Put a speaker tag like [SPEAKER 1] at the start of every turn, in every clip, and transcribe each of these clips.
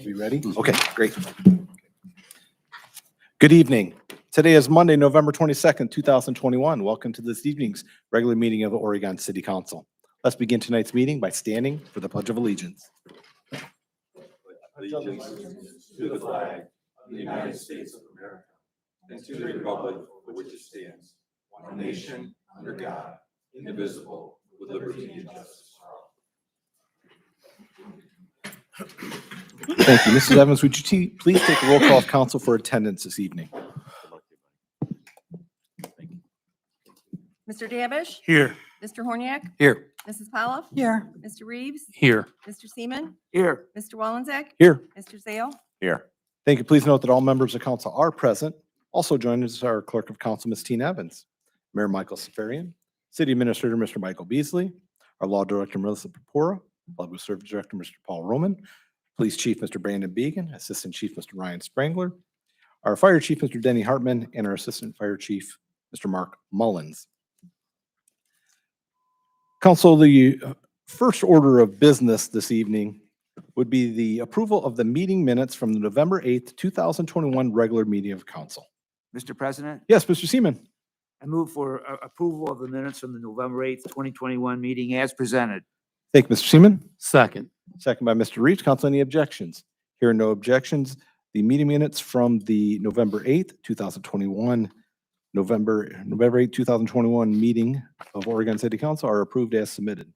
[SPEAKER 1] We ready? Okay, great. Good evening. Today is Monday, November 22nd, 2021. Welcome to this evening's regular meeting of the Oregon City Council. Let's begin tonight's meeting by standing for the Pledge of Allegiance.
[SPEAKER 2] Allegiance to the flag of the United States of America and to the republic for which it stands, one nation, under God, indivisible, with liberty and justice for all.
[SPEAKER 1] Thank you. Mrs. Evans, would you please take a roll call of council for attendance this evening?
[SPEAKER 3] Mr. Davish?
[SPEAKER 4] Here.
[SPEAKER 3] Mr. Horniak?
[SPEAKER 4] Here.
[SPEAKER 3] Mrs. Pavlov?
[SPEAKER 5] Here.
[SPEAKER 3] Mr. Reeves?
[SPEAKER 4] Here.
[SPEAKER 3] Mr. Seaman?
[SPEAKER 4] Here.
[SPEAKER 3] Mr. Wallenzek?
[SPEAKER 1] Here.
[SPEAKER 3] Mr. Zale?
[SPEAKER 4] Here.
[SPEAKER 1] Thank you. Please note that all members of council are present. Also joining us is our clerk of council, Ms. Tina Evans, Mayor Michael Safarian, City Administrator, Mr. Michael Beasley, our Law Director, Melissa Purpura, Public Service Director, Mr. Paul Roman, Police Chief, Mr. Brandon Began, Assistant Chief, Mr. Ryan Sprangler, our Fire Chief, Mr. Denny Hartman, and our Assistant Fire Chief, Mr. Mark Mullins. Council, the first order of business this evening would be the approval of the meeting minutes from the November 8th, 2021 regular meeting of council.
[SPEAKER 6] Mr. President,
[SPEAKER 1] Yes, Mr. Seaman.
[SPEAKER 6] I move for approval of the minutes from the November 8th, 2021 meeting as presented.
[SPEAKER 1] Thank you, Mr. Seaman.
[SPEAKER 4] Second.
[SPEAKER 1] Second by Mr. Reeves. Council, any objections? Here are no objections. The meeting minutes from the November 8th, 2021, November 8th, 2021 meeting of Oregon City Council are approved as submitted.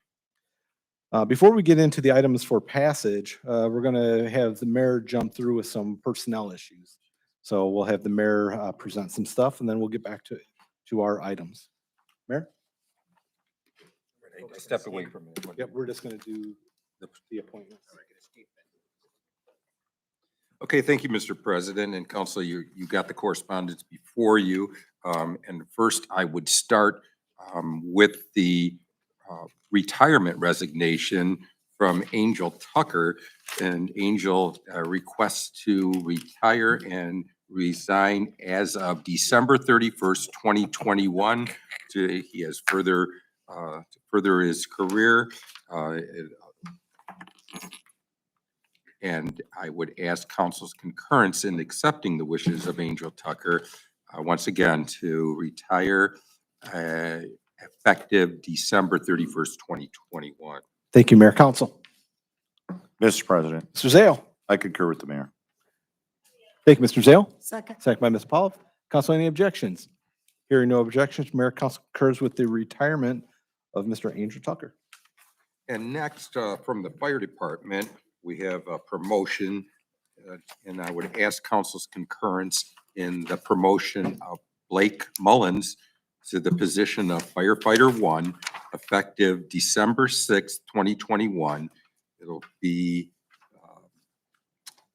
[SPEAKER 1] Before we get into the items for passage, we're going to have the mayor jump through with some personnel issues. So we'll have the mayor present some stuff, and then we'll get back to our items. Mayor?
[SPEAKER 2] I stepped away from it.
[SPEAKER 1] Yep, we're just going to do the appointments.
[SPEAKER 2] Okay, thank you, Mr. President and Council. You got the correspondence before you. And first, I would start with the retirement resignation from Angel Tucker. And Angel requests to retire and resign as of December 31st, 2021. He has to further his career. And I would ask council's concurrence in accepting the wishes of Angel Tucker once again to retire effective December 31st, 2021.
[SPEAKER 1] Thank you, Mayor. Council.
[SPEAKER 7] Mr. President,
[SPEAKER 1] Mr. Zale.
[SPEAKER 7] I concur with the mayor.
[SPEAKER 1] Thank you, Mr. Zale.
[SPEAKER 5] Second.
[SPEAKER 1] Second by Ms. Pollock. Council, any objections? Hearing no objections, Mayor, Council concurs with the retirement of Mr. Angel Tucker.
[SPEAKER 2] And next, from the fire department, we have a promotion, and I would ask council's concurrence in the promotion of Blake Mullins to the position of firefighter 1, effective December 6th, 2021. It'll be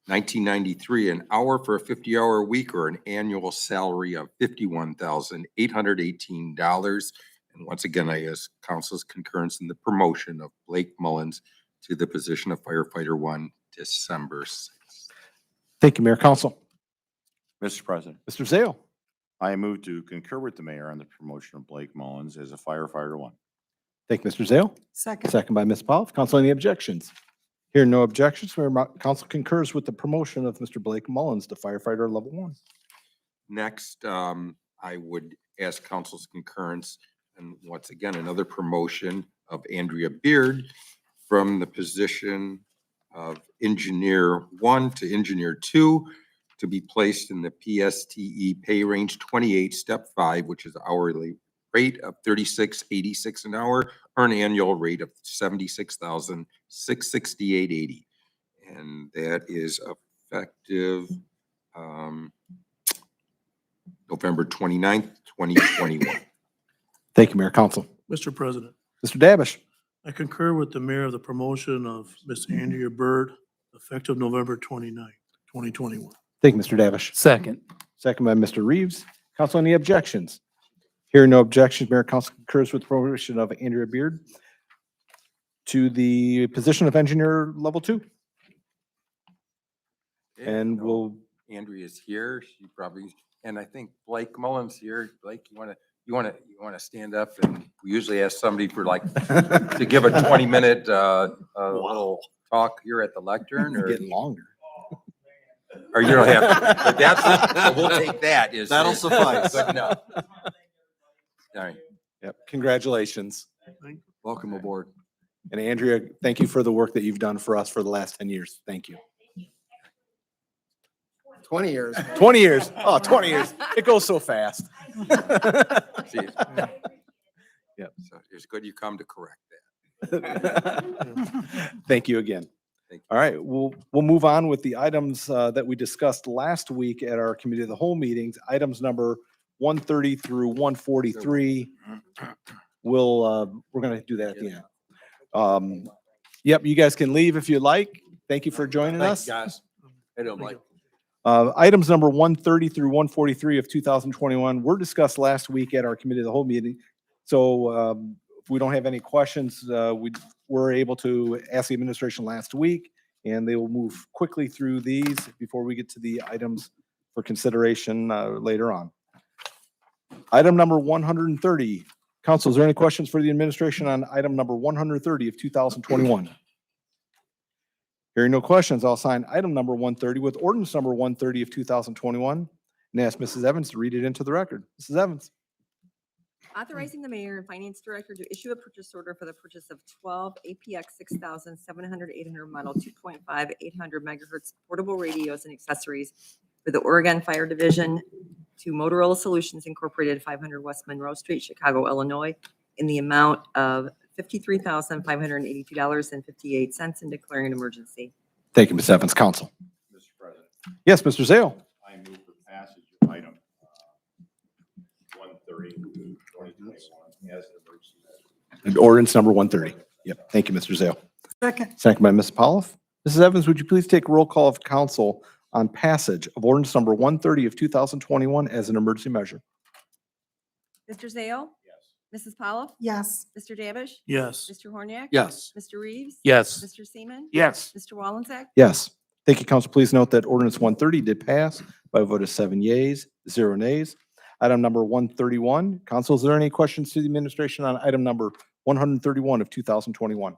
[SPEAKER 2] $19.93 an hour for a 50-hour week, or an annual salary of $51,818. And once again, I ask council's concurrence in the promotion of Blake Mullins to the position of firefighter 1, December 6th.
[SPEAKER 1] Thank you, Mayor. Council.
[SPEAKER 7] Mr. President,
[SPEAKER 1] Mr. Zale.
[SPEAKER 7] I move to concur with the mayor on the promotion of Blake Mullins as a firefighter 1.
[SPEAKER 1] Thank you, Mr. Zale.
[SPEAKER 5] Second.
[SPEAKER 1] Second by Ms. Pollock. Council, any objections? Hearing no objections, Mayor, Council concurs with the promotion of Mr. Blake Mullins to firefighter level 1.
[SPEAKER 2] Next, I would ask council's concurrence, and once again, another promotion of Andrea Beard from the position of engineer 1 to engineer 2 to be placed in the PSTE pay range 28, step 5, which is hourly rate of $36.86 an hour, or an annual rate of $76,668.80. And that is effective November 29th, 2021.
[SPEAKER 1] Thank you, Mayor. Council.
[SPEAKER 4] Mr. President,
[SPEAKER 1] Mr. Davish.
[SPEAKER 4] I concur with the mayor of the promotion of Ms. Andrea Bird, effective November 29th, 2021.
[SPEAKER 1] Thank you, Mr. Davish.
[SPEAKER 4] Second.
[SPEAKER 1] Second by Mr. Reeves. Council, any objections? Hearing no objections, Mayor, Council concurs with the promotion of Andrea Beard to the position of engineer level 2. And we'll,
[SPEAKER 2] Andrea's here. She probably, and I think Blake Mullins here. Blake, you want to stand up, and we usually ask somebody for like to give a 20-minute little talk here at the lectern, or
[SPEAKER 1] getting longer.
[SPEAKER 2] Or you don't have, but that's, we'll take that.
[SPEAKER 1] That'll suffice.
[SPEAKER 2] Good enough. All right.
[SPEAKER 1] Yep, congratulations.
[SPEAKER 2] Welcome aboard.
[SPEAKER 1] And Andrea, thank you for the work that you've done for us for the last 10 years. Thank you.
[SPEAKER 5] 20 years.
[SPEAKER 1] 20 years. Oh, 20 years. It goes so fast.
[SPEAKER 2] See,
[SPEAKER 1] Yep.
[SPEAKER 2] so it's good you come to correct that.
[SPEAKER 1] Thank you again.
[SPEAKER 2] Thank you.
[SPEAKER 1] All right, we'll move on with the items that we discussed last week at our committee of the whole meetings. Items number 130 through 143. We're going to do that at the end. Yep, you guys can leave if you like. Thank you for joining us.
[SPEAKER 5] guys. I don't
[SPEAKER 4] like.
[SPEAKER 1] Items number 130 through 143 of 2021 were discussed last week at our committee of the whole meeting. So if we don't have any questions, we were able to ask the administration last week, and they will move quickly through these before we get to the items for consideration later on. Item number 130. Council, is there any questions for the administration on item number 130 of 2021? Hearing no questions, I'll sign item number 130 with ordinance number 130 of 2021 and ask Mrs. Evans to read it into the record. Mrs. Evans.
[SPEAKER 3] Authorizing the mayor and finance director to issue a purchase order for the purchase of 12 APX 6700 800 model 2.5 800 megahertz portable radios and accessories for the Oregon Fire Division to Motorola Solutions Incorporated, 500 West Monroe Street, Chicago, Illinois, in the amount of $53,582.58 and declaring an emergency.
[SPEAKER 1] Thank you, Ms. Evans. Council.
[SPEAKER 7] Mr. President,
[SPEAKER 1] Yes, Mr. Zale.
[SPEAKER 7] I move for passage of item 130, 2021 as an emergency measure.
[SPEAKER 1] And ordinance number 130. Yep. Thank you, Mr. Zale. Second by Ms. Pauloff. Mrs. Evans, would you please take roll call of council on passage of ordinance number 130 of 2021 as an emergency measure?
[SPEAKER 3] Mr. Zale?
[SPEAKER 7] Yes.
[SPEAKER 3] Mrs. Pauloff?
[SPEAKER 8] yes,
[SPEAKER 3] Mr. Davish?
[SPEAKER 4] Yes.
[SPEAKER 3] Mr. Horniak?
[SPEAKER 5] Yes.
[SPEAKER 3] Mr. Reeves?
[SPEAKER 5] Yes.
[SPEAKER 3] Mr. Seaman?
[SPEAKER 6] Yes.
[SPEAKER 3] Mr. Wallenzek?
[SPEAKER 1] Yes. Thank you, council. Please note that ordinance 130 did pass by a vote of 7 yeas, 0 nays. Item number 131. Council, is there any questions to the administration on item number 131 of 2021?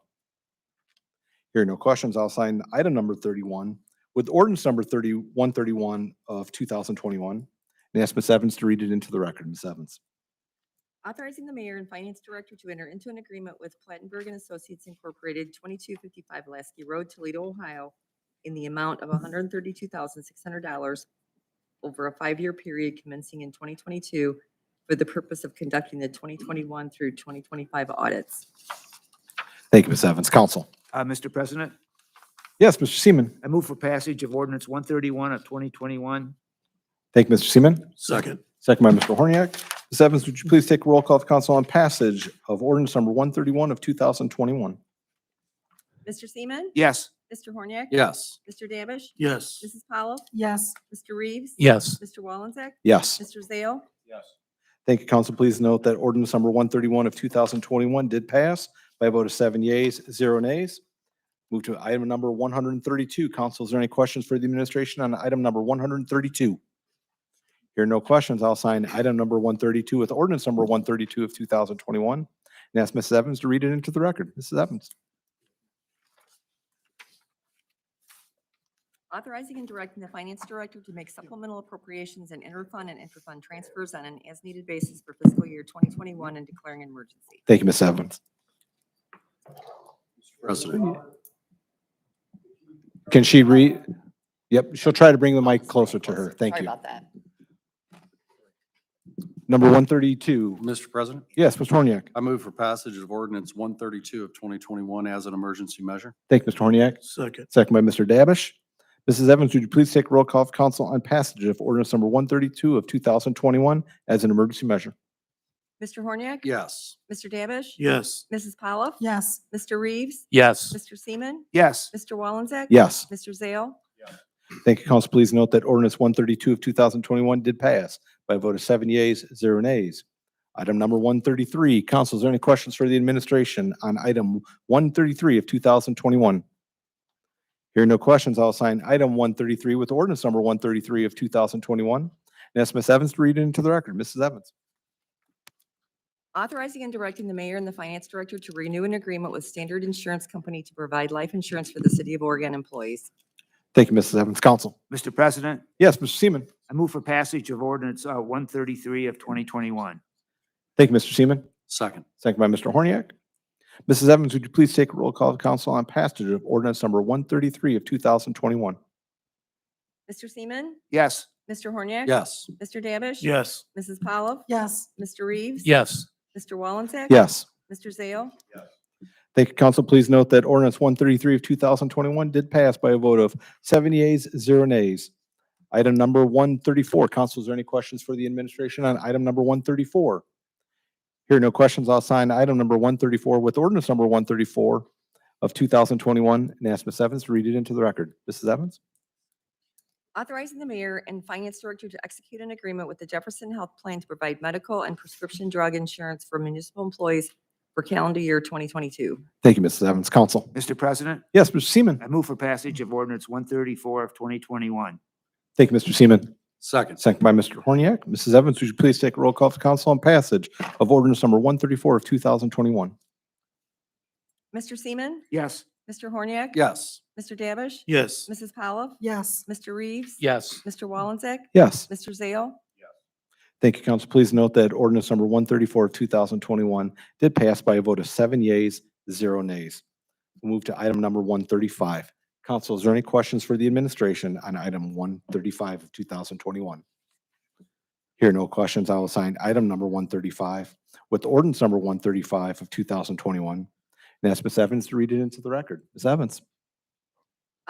[SPEAKER 1] Hearing no questions, I'll sign item number 31 with ordinance number 131 of 2021 and ask Ms. Evans to read it into the record. Ms. Evans.
[SPEAKER 3] Authorizing the mayor and finance director to enter into an agreement with Plattenberg and Associates Incorporated, 2255 Lasky Road, Toledo, Ohio, in the amount of $132,600 over a 5-year period commencing in 2022 for the purpose of conducting the 2021 through 2025 audits.
[SPEAKER 1] Thank you, Ms. Evans. Council.
[SPEAKER 6] Mr. President,
[SPEAKER 1] Yes, Mr. Seaman.
[SPEAKER 6] I move for passage of ordinance 131 of 2021.
[SPEAKER 1] Thank you, Mr. Seaman.
[SPEAKER 4] Second.
[SPEAKER 1] Second by Mr. Horniak. Ms. Evans, would you please take a roll call of council on passage of ordinance number 131 of 2021?
[SPEAKER 3] Mr. Seaman?
[SPEAKER 6] Yes.
[SPEAKER 3] Mr. Horniak?
[SPEAKER 5] Yes.
[SPEAKER 3] Mr. Davish?
[SPEAKER 4] Yes.
[SPEAKER 3] Mrs. Powell?
[SPEAKER 8] yes,
[SPEAKER 3] Mr. Reeves?
[SPEAKER 5] Yes.
[SPEAKER 3] Mr. Wallenzek?
[SPEAKER 1] Yes.
[SPEAKER 3] Mr. Zale?
[SPEAKER 7] Yes.
[SPEAKER 1] Thank you, council. Please note that ordinance number 131 of 2021 did pass by a vote of 7 yeas, 0 nays. Move to item number 132. Council, is there any questions for the administration on item number 132? Here are no questions. I'll sign item number 132 with ordinance number 132 of 2021 and ask Mrs. Evans to read it into the record. Mrs. Evans.
[SPEAKER 3] Authorizing and directing the finance director to make supplemental appropriations and interfund and interfund transfers on an as-needed basis for fiscal year 2021 and declaring an emergency.
[SPEAKER 1] Thank you, Ms. Evans.
[SPEAKER 5] President.
[SPEAKER 1] Can she read? Yep, she'll try to bring the mic closer to her. Thank
[SPEAKER 3] Sorry
[SPEAKER 1] you.
[SPEAKER 3] about that.
[SPEAKER 1] Number 132.
[SPEAKER 5] Mr. President,
[SPEAKER 1] Yes, Mr. Horniak.
[SPEAKER 5] I move for passage of ordinance 132 of 2021 as an emergency measure.
[SPEAKER 1] Thank you, Mr. Horniak.
[SPEAKER 4] Second.
[SPEAKER 1] Second by Mr. Dabish. Mrs. Evans, would you please take roll call of council on passage of ordinance number 132 of 2021 as an emergency measure?
[SPEAKER 3] Mr. Horniak?
[SPEAKER 5] Yes.
[SPEAKER 3] Mr. Davish?
[SPEAKER 4] Yes.
[SPEAKER 3] Mrs. Powell?
[SPEAKER 8] yes,
[SPEAKER 3] Mr. Reeves?
[SPEAKER 5] Yes.
[SPEAKER 3] Mr. Seaman?
[SPEAKER 6] Yes.
[SPEAKER 3] Mr. Wallenzek?
[SPEAKER 1] Yes.
[SPEAKER 3] Mr. Zale?
[SPEAKER 1] Thank you, council. Please note that ordinance 132 of 2021 did pass by a vote of 7 yeas, 0 nays. Item number 133. Council, is there any questions for the administration on item 133 of 2021? Hearing no questions, I'll assign item 133 with ordinance number 133 of 2021 and ask Ms. Evans to read it into the record. Mrs. Evans.
[SPEAKER 3] Authorizing and directing the mayor and the finance director to renew an agreement with Standard Insurance Company to provide life insurance for the city of Oregon employees.
[SPEAKER 1] Thank you, Mrs. Evans. Council.
[SPEAKER 6] Mr. President,
[SPEAKER 1] Yes, Mr. Seaman.
[SPEAKER 6] I move for passage of ordinance 133 of 2021.
[SPEAKER 1] Thank you, Mr. Seaman.
[SPEAKER 5] Second.
[SPEAKER 1] Second by Mr. Horniak. Mrs. Evans, would you please take a roll call of council on passage of ordinance number 133 of 2021?
[SPEAKER 3] Mr. Seaman?
[SPEAKER 6] Yes.
[SPEAKER 3] Mr. Horniak?
[SPEAKER 5] Yes.
[SPEAKER 3] Mr. Davish?
[SPEAKER 4] Yes.
[SPEAKER 3] Mrs. Pollock?
[SPEAKER 8] yes,
[SPEAKER 3] Mr. Reeves?
[SPEAKER 4] Yes.
[SPEAKER 3] Mr. Wallensek?
[SPEAKER 1] Yes.
[SPEAKER 3] Mr. Zale?
[SPEAKER 1] Thank you, council. Please note that ordinance 133 of 2021 did pass by a vote of 7 yeas, 0 nays. Item number 134. Council, is there any questions for the administration on item number 134? Here are no questions. I'll sign item number 134 with ordinance number 134 of 2021 and ask Ms. Evans to read it into the record. Mrs. Evans?
[SPEAKER 3] Authorizing the mayor and finance director to execute an agreement with the Jefferson Health Plan to provide medical and prescription drug insurance for municipal employees for calendar year 2022.
[SPEAKER 1] Thank you, Mrs. Evans. Council.
[SPEAKER 6] Mr. President,
[SPEAKER 1] Yes, Mr. Seaman.
[SPEAKER 6] I move for passage of ordinance 134 of 2021.
[SPEAKER 1] Thank you, Mr. Seaman.
[SPEAKER 5] Second.
[SPEAKER 1] Second by Mr. Horniak. Mrs. Evans, would you please take a roll call for council on passage of ordinance number 134 of 2021?
[SPEAKER 3] Mr. Seaman?
[SPEAKER 6] Yes.
[SPEAKER 3] Mr. Horniak?
[SPEAKER 5] Yes.
[SPEAKER 3] Mr. Davish?
[SPEAKER 4] Yes.
[SPEAKER 3] Mrs. Pollock?
[SPEAKER 8] yes,
[SPEAKER 3] Mr. Reeves?
[SPEAKER 4] Yes.
[SPEAKER 3] Mr. Wallensek?
[SPEAKER 1] Yes.
[SPEAKER 3] Mr. Zale?
[SPEAKER 1] Thank you, council. Please note that ordinance number 134 of 2021 did pass by a vote of 7 yeas, 0 nays. We'll move to item number 135. Council, is there any questions for the administration on item 135 of 2021? Here are no questions. I will assign item number 135 with ordinance number 135 of 2021 and ask Ms. Evans to read it into the record. Ms. Evans?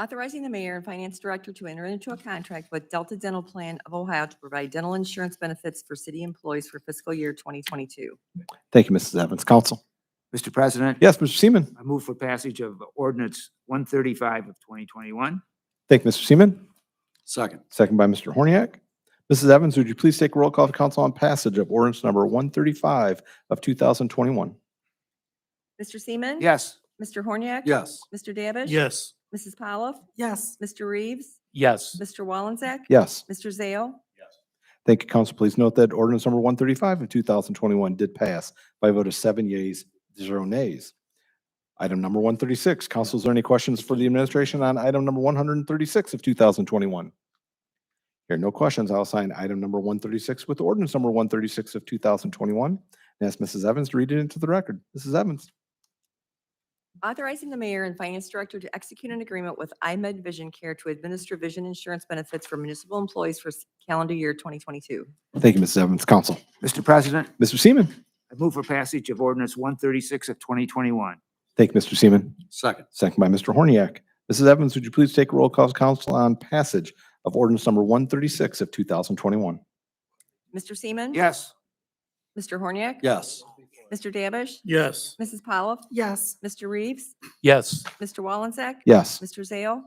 [SPEAKER 3] Authorizing the mayor and finance director to enter into a contract with Delta Dental Plan of Ohio to provide dental insurance benefits for city employees for fiscal year 2022.
[SPEAKER 1] Thank you, Mrs. Evans. Council?
[SPEAKER 6] Mr. President,
[SPEAKER 1] Yes, Mr. Seaman?
[SPEAKER 6] I move for passage of ordinance 135 of 2021.
[SPEAKER 1] Thank you, Mr. Seaman.
[SPEAKER 5] Second.
[SPEAKER 1] Second by Mr. Horniak. Mrs. Evans, would you please take a roll call of council on passage of ordinance number 135 of 2021?
[SPEAKER 3] Mr. Seaman?
[SPEAKER 6] Yes.
[SPEAKER 3] Mr. Horniak?
[SPEAKER 5] Yes.
[SPEAKER 3] Mr. Davish?
[SPEAKER 4] Yes.
[SPEAKER 3] Mrs. Pollock?
[SPEAKER 8] yes,
[SPEAKER 3] Mr. Reeves?
[SPEAKER 4] Yes.
[SPEAKER 3] Mr. Wallensek?
[SPEAKER 1] Yes.
[SPEAKER 3] Mr. Zale?
[SPEAKER 1] Thank you, council. Please note that ordinance number 135 of 2021 did pass by a vote of 7 yeas, 0 nays. Item number 136. Council, is there any questions for the administration on item number 136 of 2021? Here are no questions. I'll assign item number 136 with ordinance number 136 of 2021 and ask Mrs. Evans to read it into the record. Mrs. Evans?
[SPEAKER 3] Authorizing the mayor and finance director to execute an agreement with iMed Vision Care to administer vision insurance benefits for municipal employees for calendar year 2022.
[SPEAKER 1] Thank you, Mrs. Evans. Council?
[SPEAKER 6] Mr. President,
[SPEAKER 1] Mr. Seaman?
[SPEAKER 6] I move for passage of ordinance 136 of 2021.
[SPEAKER 1] Thank you, Mr. Seaman.
[SPEAKER 5] Second.
[SPEAKER 1] Second by Mr. Horniak. Mrs. Evans, would you please take a roll call of council on passage of ordinance number 136 of 2021?
[SPEAKER 3] Mr. Seaman?
[SPEAKER 6] Yes.
[SPEAKER 3] Mr. Horniak?
[SPEAKER 5] Yes.
[SPEAKER 3] Mr. Davish?
[SPEAKER 4] Yes.
[SPEAKER 3] Mrs. Pollock?
[SPEAKER 8] yes,
[SPEAKER 3] Mr. Reeves?
[SPEAKER 4] Yes.
[SPEAKER 3] Mr. Wallensek?
[SPEAKER 1] Yes.
[SPEAKER 3] Mr. Zale?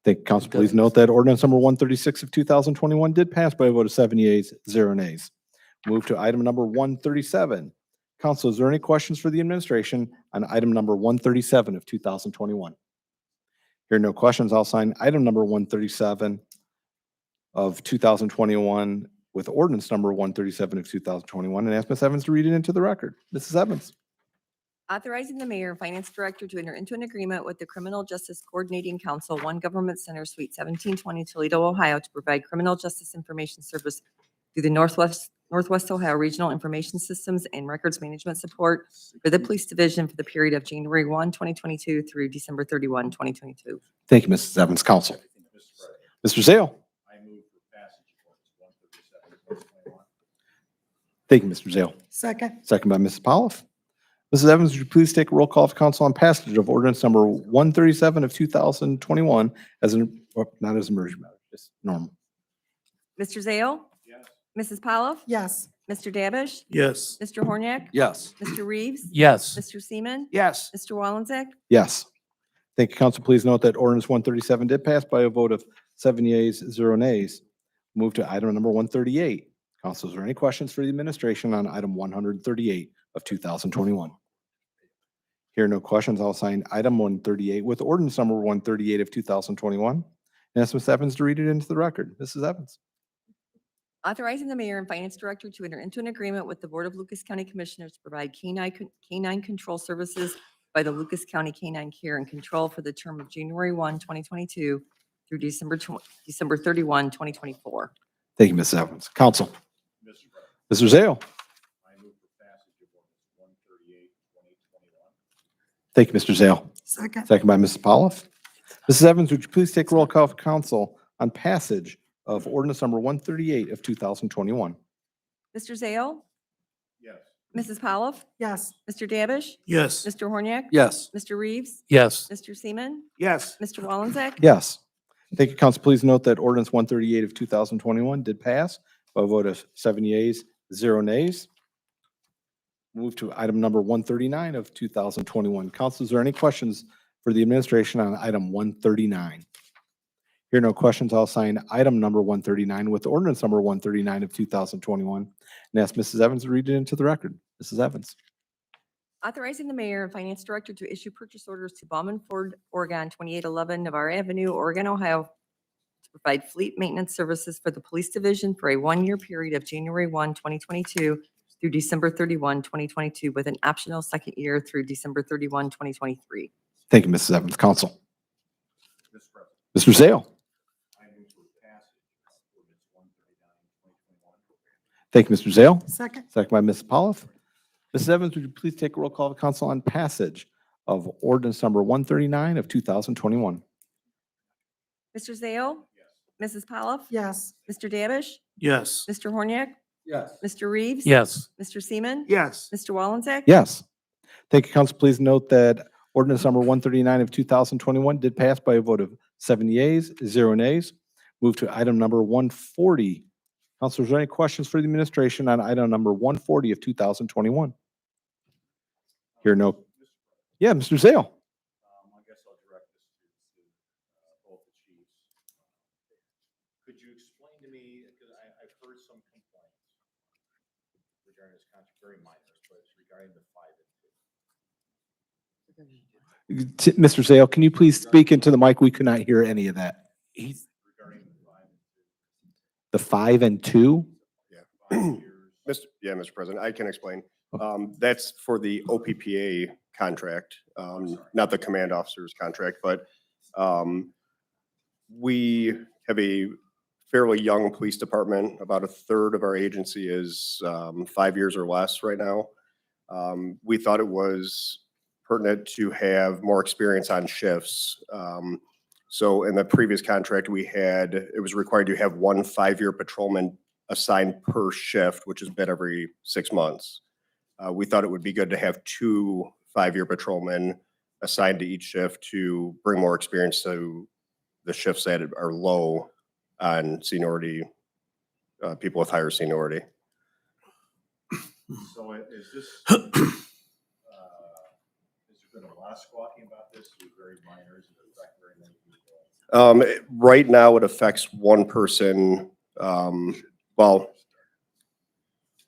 [SPEAKER 1] Thank you, council. Please note that ordinance number 136 of 2021 did pass by a vote of 7 yeas, 0 nays. Move to item number 137. Council, is there any questions for the administration on item number 137 of 2021? Here are no questions. I'll sign item number 137 of 2021 with ordinance number 137 of 2021 and ask Ms. Evans to read it into the record. Mrs. Evans?
[SPEAKER 3] Authorizing the mayor and finance director to enter into an agreement with the Criminal Justice Coordinating Council, One Government Center, Suite 1720, Toledo, Ohio, to provide criminal justice information service through the Northwest Ohio Regional Information Systems and Records Management Support for the Police Division for the period of January 1, 2022 through December 31, 2022.
[SPEAKER 1] Thank you, Mrs. Evans. Council? Mr. Zale? Thank you, Mr. Zale.
[SPEAKER 8] second,
[SPEAKER 1] Second by Mrs. Polliff. Mrs. Evans, would you please take a roll call of council on passage of ordinance number 137 of 2021 as an, not as an emergency matter, just normal.
[SPEAKER 3] Mr. Zale? Mrs. Pollock?
[SPEAKER 8] yes,
[SPEAKER 3] Mr. Davish?
[SPEAKER 4] Yes.
[SPEAKER 3] Mr. Horniak?
[SPEAKER 5] Yes.
[SPEAKER 3] Mr. Reeves?
[SPEAKER 4] Yes.
[SPEAKER 3] Mr. Seaman?
[SPEAKER 6] Yes.
[SPEAKER 3] Mr. Wallensek?
[SPEAKER 1] Yes. Thank you, council. Please note that ordinance 137 did pass by a vote of 7 yeas, 0 nays. Move to item number 138. Council, is there any questions for the administration on item 138 of 2021? Here are no questions. I'll sign item 138 with ordinance number 138 of 2021 and ask Ms. Evans to read it into the record. Mrs. Evans?
[SPEAKER 3] Authorizing the mayor and finance director to enter into an agreement with the Board of Lucas County Commissioners to provide canine control services by the Lucas County Canine Care and Control for the term of January 1, 2022 through December 31, 2024.
[SPEAKER 1] Thank you, Mrs. Evans. Council. Mr. Zale. Thank you, Mr. Zale. Second by Mrs. Polliff. Mrs. Evans, would you please take roll call of council on passage of ordinance number 138 of 2021?
[SPEAKER 3] Mr. Zale? Yes. Mrs. Polliff?
[SPEAKER 8] Yes.
[SPEAKER 3] Mr. Davish?
[SPEAKER 4] Yes.
[SPEAKER 3] Mr. Horniak?
[SPEAKER 5] Yes.
[SPEAKER 3] Mr. Reeves?
[SPEAKER 4] Yes.
[SPEAKER 3] Mr. Seaman?
[SPEAKER 6] Yes.
[SPEAKER 3] Mr. Wallenzeck?
[SPEAKER 1] Yes. Thank you, council. Please note that ordinance 138 of 2021 did pass by a vote of 7 yeas, 0 nays. Move to item number 139 of 2021. Council, is there any questions for the administration on item 139? Hear no questions, I'll sign item number 139 with ordinance number 139 of 2021 and ask Mrs. Evans to read it into the record. Mrs. Evans.
[SPEAKER 3] Authorizing the mayor and finance director to issue purchase orders to Bauman Ford Oregon 2811 Navarre Avenue, Oregon, Ohio, to provide fleet maintenance services for the police division for a one-year period of January 1, 2022 through December 31, 2022, with an optional second year through December 31, 2023.
[SPEAKER 1] Thank you, Mrs. Evans. Council. Mr. Zale. Thank you, Mr. Zale.
[SPEAKER 8] Second.
[SPEAKER 1] Second by Mrs. Polliff. Mrs. Evans, would you please take a roll call of council on passage of ordinance number 139 of 2021?
[SPEAKER 3] Mr. Zale? Mrs. Polliff?
[SPEAKER 8] Yes.
[SPEAKER 3] Mr. Davish?
[SPEAKER 4] Yes.
[SPEAKER 3] Mr. Horniak?
[SPEAKER 5] Yes.
[SPEAKER 3] Mr. Reeves?
[SPEAKER 4] Yes.
[SPEAKER 3] Mr. Seaman?
[SPEAKER 6] Yes.
[SPEAKER 3] Mr. Wallenzeck?
[SPEAKER 1] Yes. Thank you, council. Please note that ordinance number 139 of 2021 did pass by a vote of 7 yeas, 0 nays. Move to item number 140. Council, is there any questions for the administration on item number 140 of 2021? Hear no. Yeah, Mr. Zale.
[SPEAKER 7] I guess I'll direct this to both the chiefs. Could you explain to me, because I've heard some complaints regarding this contract, very minor, but it's regarding the 5 and 2.
[SPEAKER 1] Mr. Zale, can you please speak into the mic? We could not hear any of that.
[SPEAKER 7] Regarding the 5 and 2.
[SPEAKER 1] The 5 and 2?
[SPEAKER 9] Mr. President, I can explain. That's for the OPPA contract, not the command officer's contract, but we have a fairly young police department. About a third of our agency is 5 years or less right now. We thought it was pertinent to have more experience on shifts. So in the previous contract we had, it was required to have 1 5-year patrolman assigned per shift, which has been every 6 months. We thought it would be good to have 2 5-year patrolmen assigned to each shift to bring more experience to the shifts that are low on seniority, people with higher seniority.
[SPEAKER 7] So is this, has there been a lot of squawking about this? It was very minor. Does it affect very many people?
[SPEAKER 9] Right now, it affects 1 person, well,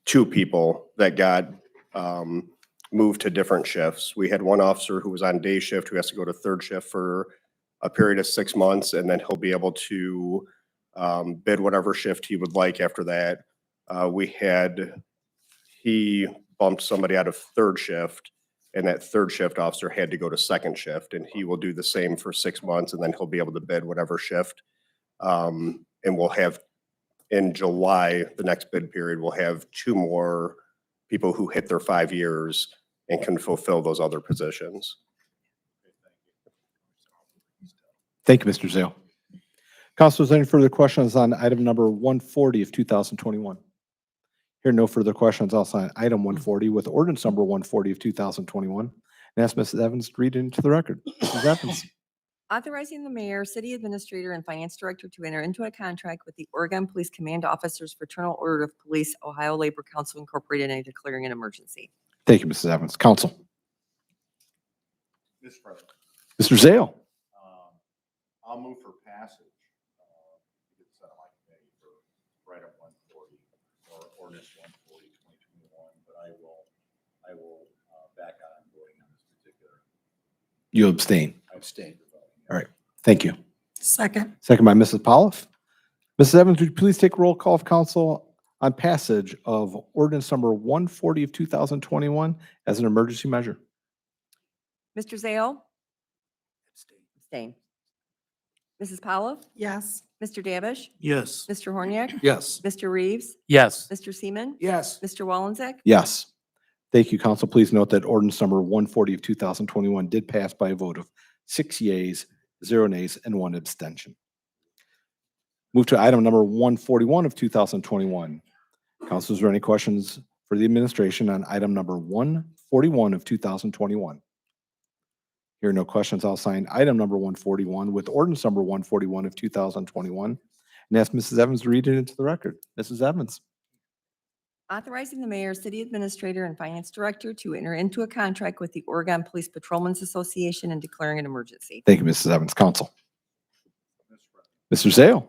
[SPEAKER 9] 2 people that got moved to different shifts. We had 1 officer who was on day shift who has to go to 3rd shift for a period of 6 months, and then he'll be able to bid whatever shift he would like after that. He bumped somebody out of 3rd shift, and that 3rd shift officer had to go to 2nd shift, and he will do the same for 6 months, and then he'll be able to bid whatever shift. And we'll have, in July, the next bid period, we'll have 2 more people who hit their 5 years and can fulfill those other positions.
[SPEAKER 1] Thank you, Mr. Zale. Council, is there any further questions on item number 140 of 2021? Hear no further questions, I'll sign item 140 with ordinance number 140 of 2021 and ask Mrs. Evans to read it into the record. Mrs. Evans.
[SPEAKER 3] Authorizing the mayor, city administrator, and finance director to enter into a contract with the Oregon Police Command Officers Fraternal Order of Police, Ohio Labor Council Incorporated, and declaring an emergency.
[SPEAKER 1] Thank you, Mrs. Evans. Council.
[SPEAKER 7] Mr. President,
[SPEAKER 1] Mr. Zale.
[SPEAKER 7] I'll move for passage. Get this out of my committee for right up 140 or ordinance 140, 2021, but I will back out on voting on this particular.
[SPEAKER 1] You abstain.
[SPEAKER 7] I abstain.
[SPEAKER 1] All right. Thank you.
[SPEAKER 8] Second.
[SPEAKER 1] Second by Mrs. Polliff. Mrs. Evans, would you please take roll call of council on passage of ordinance number 140 of 2021 as an emergency measure?
[SPEAKER 3] Mr. Zale? Abstain. Mrs. Powell?
[SPEAKER 8] yes,
[SPEAKER 3] Mr. Davish?
[SPEAKER 4] Yes.
[SPEAKER 3] Mr. Horniak?
[SPEAKER 5] Yes.
[SPEAKER 3] Mr. Reeves?
[SPEAKER 5] Yes.
[SPEAKER 3] Mr. Seaman?
[SPEAKER 6] yes,
[SPEAKER 3] Mr. Wallenzek?
[SPEAKER 1] Yes. Thank you, council. Please note that ordinance number 140 of 2021 did pass by a vote of 6 yeas, 0 nays, and 1 abstention. Move to item number 141 of 2021. Council, is there any questions for the administration on item number 141 of 2021? Here are no questions. I'll sign item number 141 with ordinance number 141 of 2021 and ask Mrs. Evans to read it into the record. Mrs. Evans.
[SPEAKER 3] Authorizing the mayor, city administrator, and finance director to enter into a contract with the Oregon Police Patrolmen's Association and declaring an emergency.
[SPEAKER 1] Thank you, Mrs. Evans. Council.
[SPEAKER 7] Mr. President,
[SPEAKER 1] Mr. Zale.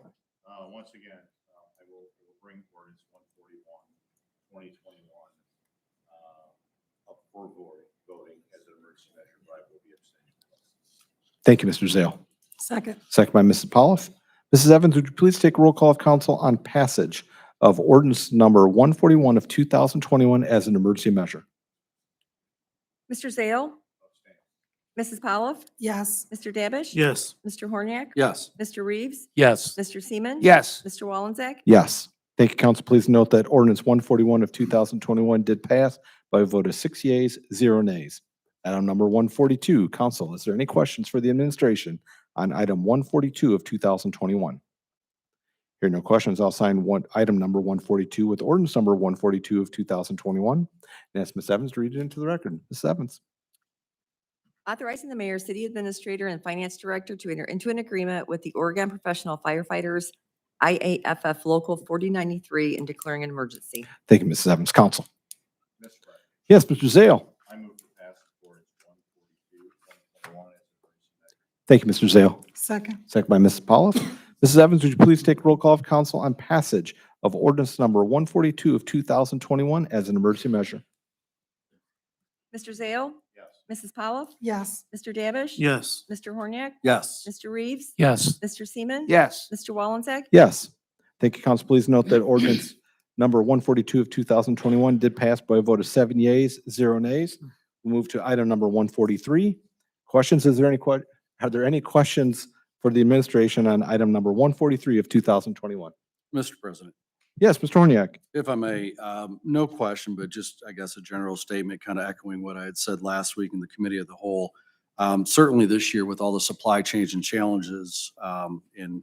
[SPEAKER 7] once again, I will bring ordinance 141, 2021, up for voting as an emergency measure, but I will be abstaining.
[SPEAKER 1] Thank you, Mr. Zale.
[SPEAKER 8] second,
[SPEAKER 1] Second by Mrs. Polliff. Mrs. Evans, would you please take a roll call of council on passage of ordinance number 141 of 2021 as an emergency measure?
[SPEAKER 3] Mr. Zale? Mrs. Powell?
[SPEAKER 8] yes,
[SPEAKER 3] Mr. Davish?
[SPEAKER 4] Yes.
[SPEAKER 3] Mr. Horniak?
[SPEAKER 5] Yes.
[SPEAKER 3] Mr. Reeves?
[SPEAKER 5] Yes.
[SPEAKER 3] Mr. Seaman?
[SPEAKER 6] yes,
[SPEAKER 3] Mr. Wallenzek?
[SPEAKER 1] Yes. Thank you, council. Please note that ordinance 141 of 2021 did pass by a vote of 6 yeas, 0 nays. Item number 142, council, is there any questions for the administration on item 142 of 2021? Here are no questions. I'll sign item number 142 with ordinance number 142 of 2021 and ask Ms. Evans to read it into the record. Ms. Evans.
[SPEAKER 3] Authorizing the mayor, city administrator, and finance director to enter into an agreement with the Oregon Professional Firefighters, IAFF Local 4093, and declaring an emergency.
[SPEAKER 1] Thank you, Mrs. Evans. Council.
[SPEAKER 7] Mr. President,
[SPEAKER 1] Yes, Mr. Zale.
[SPEAKER 7] I move for passage of ordinance 142, 2021 as an emergency measure.
[SPEAKER 1] Thank you, Mr. Zale.
[SPEAKER 8] second,
[SPEAKER 1] Second by Mrs. Polliff. Mrs. Evans, would you please take roll call of council on passage of ordinance number 142 of 2021 as an emergency measure?
[SPEAKER 3] Mr. Zale?
[SPEAKER 7] Yes.
[SPEAKER 3] Mrs. Powell?
[SPEAKER 8] yes,
[SPEAKER 3] Mr. Davish?
[SPEAKER 4] Yes.
[SPEAKER 3] Mr. Horniak?
[SPEAKER 5] Yes.
[SPEAKER 3] Mr. Reeves?
[SPEAKER 5] Yes.
[SPEAKER 3] Mr. Seaman?
[SPEAKER 6] yes,
[SPEAKER 3] Mr. Wallenzek?
[SPEAKER 1] Yes. Thank you, council. Please note that ordinance number 142 of 2021 did pass by a vote of 7 yeas, 0 nays. We'll move to item number 143. Questions? Are there any questions for the administration on item number 143 of 2021?
[SPEAKER 5] Mr. President,
[SPEAKER 1] Yes, Mr. Horniak.
[SPEAKER 5] if I may, no question, but just, I guess, a general statement, kind of echoing what I had said last week in the committee of the whole. Certainly this year with all the supply chains and challenges in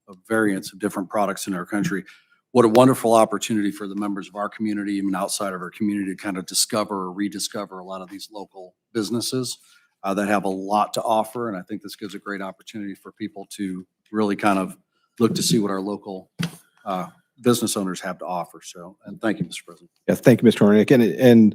[SPEAKER 5] a variance of different products in our country, what a wonderful opportunity for the members of our community, even outside of our community, to kind of discover or rediscover a lot of these local businesses that have a lot to offer. And I think this gives a great opportunity for people to really kind of look to see what our local business owners have to offer. So, and thank you, Mr. President.
[SPEAKER 1] Yes, thank you, Mr. Horniak. And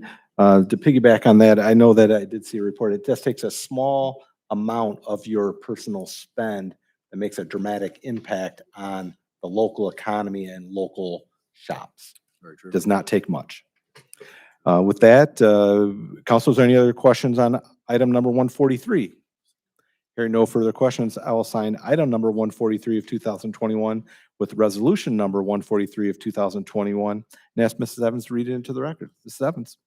[SPEAKER 1] to piggyback on that, I know that I did see a report. It just takes a small amount of your personal spend that makes a dramatic impact on the local economy and local shops.
[SPEAKER 5] Very true.
[SPEAKER 1] Does not take much. With that, council, is there any other questions on item number 143? Hearing no further questions, I will sign item number 143 of 2021 with resolution number 143 of 2021 and ask Mrs. Evans to read it into the record. Mrs. Evans.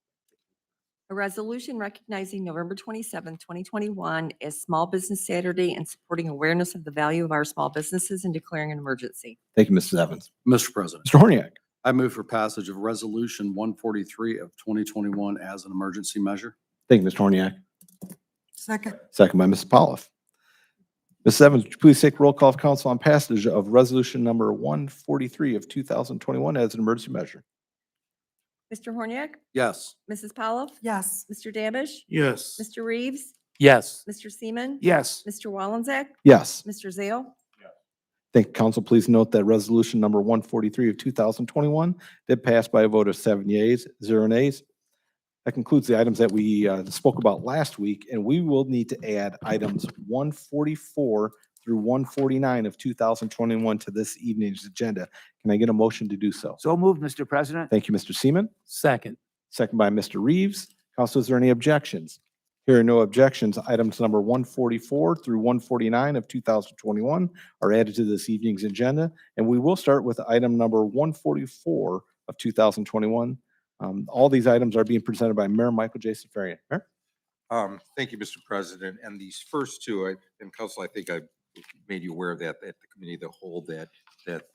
[SPEAKER 3] A resolution recognizing November 27, 2021 as Small Business Saturday and supporting awareness of the value of our small businesses and declaring an emergency.
[SPEAKER 1] Thank you, Mrs. Evans.
[SPEAKER 5] Mr. President,
[SPEAKER 1] Mr. Horniak.
[SPEAKER 5] I move for passage of resolution 143 of 2021 as an emergency measure.
[SPEAKER 1] Thank you, Mr. Horniak.
[SPEAKER 8] second,
[SPEAKER 1] Second by Mrs. Polliff. Mrs. Evans, would you please take roll call of council on passage of resolution number 143 of 2021 as an emergency measure?
[SPEAKER 3] Mr. Horniak?
[SPEAKER 5] Yes.
[SPEAKER 3] Mrs. Powell?
[SPEAKER 8] yes,
[SPEAKER 3] Mr. Davish?
[SPEAKER 4] Yes.
[SPEAKER 3] Mr. Reeves?
[SPEAKER 5] Yes.
[SPEAKER 3] Mr. Seaman?
[SPEAKER 6] yes,
[SPEAKER 3] Mr. Wallenzek?
[SPEAKER 1] Yes.
[SPEAKER 3] Mr. Zale?
[SPEAKER 1] Thank you, council. Please note that resolution number 143 of 2021 did pass by a vote of 7 yeas, 0 nays. That concludes the items that we spoke about last week, and we will need to add items 144 through 149 of 2021 to this evening's agenda. Can I get a motion to do so?
[SPEAKER 6] so moved, Mr. President,
[SPEAKER 1] Thank you, Mr. Seaman.
[SPEAKER 5] Second.
[SPEAKER 1] Second by Mr. Reeves. Council, is there any objections? Here are no objections. Items number 144 through 149 of 2021 are added to this evening's agenda, and we will start with item number 144 of 2021. All these items are being presented by Mayor Michael J. Safarian. Mayor?
[SPEAKER 2] Thank you, Mr. President. And these first two, and Council, I think I made you aware of that at the committee of the whole, that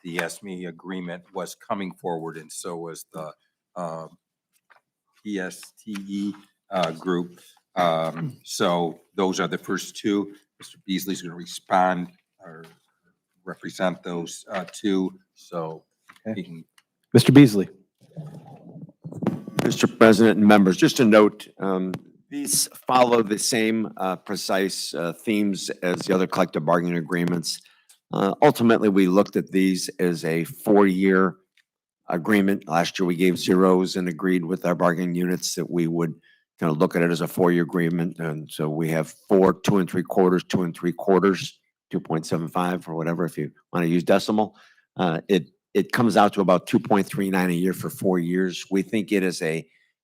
[SPEAKER 2] the ESME agreement was coming forward, and so was the PSTE group. So those are the first two. Mr. Beasley's going to respond or represent those two. So he can.
[SPEAKER 1] Mr. Beasley.
[SPEAKER 10] Mr. President and members, just a note, these follow the same precise themes as the other collective bargaining agreements. Ultimately, we looked at these as a 4-year agreement. Last year, we gave zeros and agreed with our bargaining units that we would kind of look at it as a 4-year agreement. And so we have 4 2 3/4, 2 3/4, 2.75 or whatever, if you want to use decimal. It comes out to about 2.39 a year for 4 years. We think it is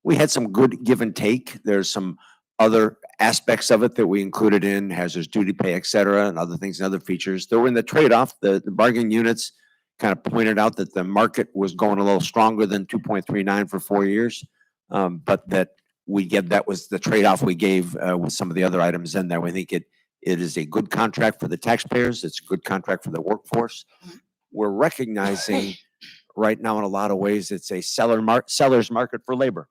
[SPEAKER 10] we had some good give and take. There's some other aspects of it that we included in, hazardous duty pay, et cetera, and other things and other features. Though in the trade-off, the bargaining units kind of pointed out that the market was going a little stronger than 2.39 for 4 years. But that that was the trade-off we gave with some of the other items in there. We think it is a good contract for the taxpayers. It's a good contract for the workforce. We're recognizing right now in a lot of ways, it's a seller's market for labor,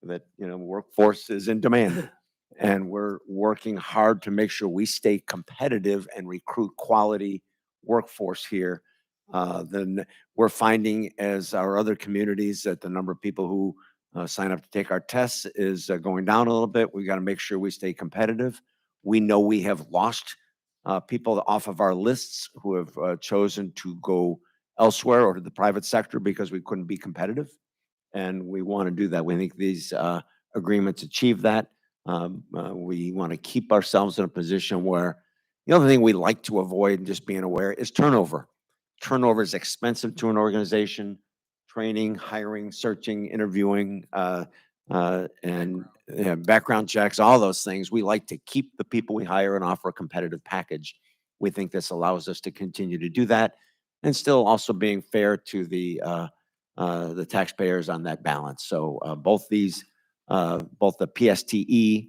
[SPEAKER 10] that, workforce is in demand. And we're working hard to make sure we stay competitive and recruit quality workforce here. Then we're finding, as our other communities, that the number of people who sign up to take our tests is going down a little bit. We got to make sure we stay competitive. We know we have lost people off of our lists who have chosen to go elsewhere or to the private sector because we couldn't be competitive. And we want to do that. We think these agreements achieve that. We want to keep ourselves in a position where the other thing we like to avoid, and just being aware, is turnover. Turnover is expensive to an organization. Training, hiring, searching, interviewing, and background checks, all those things. We like to keep the people we hire and offer a competitive package. We think this allows us to continue to do that and still also being fair to the taxpayers on that balance. So both these, both the PSTE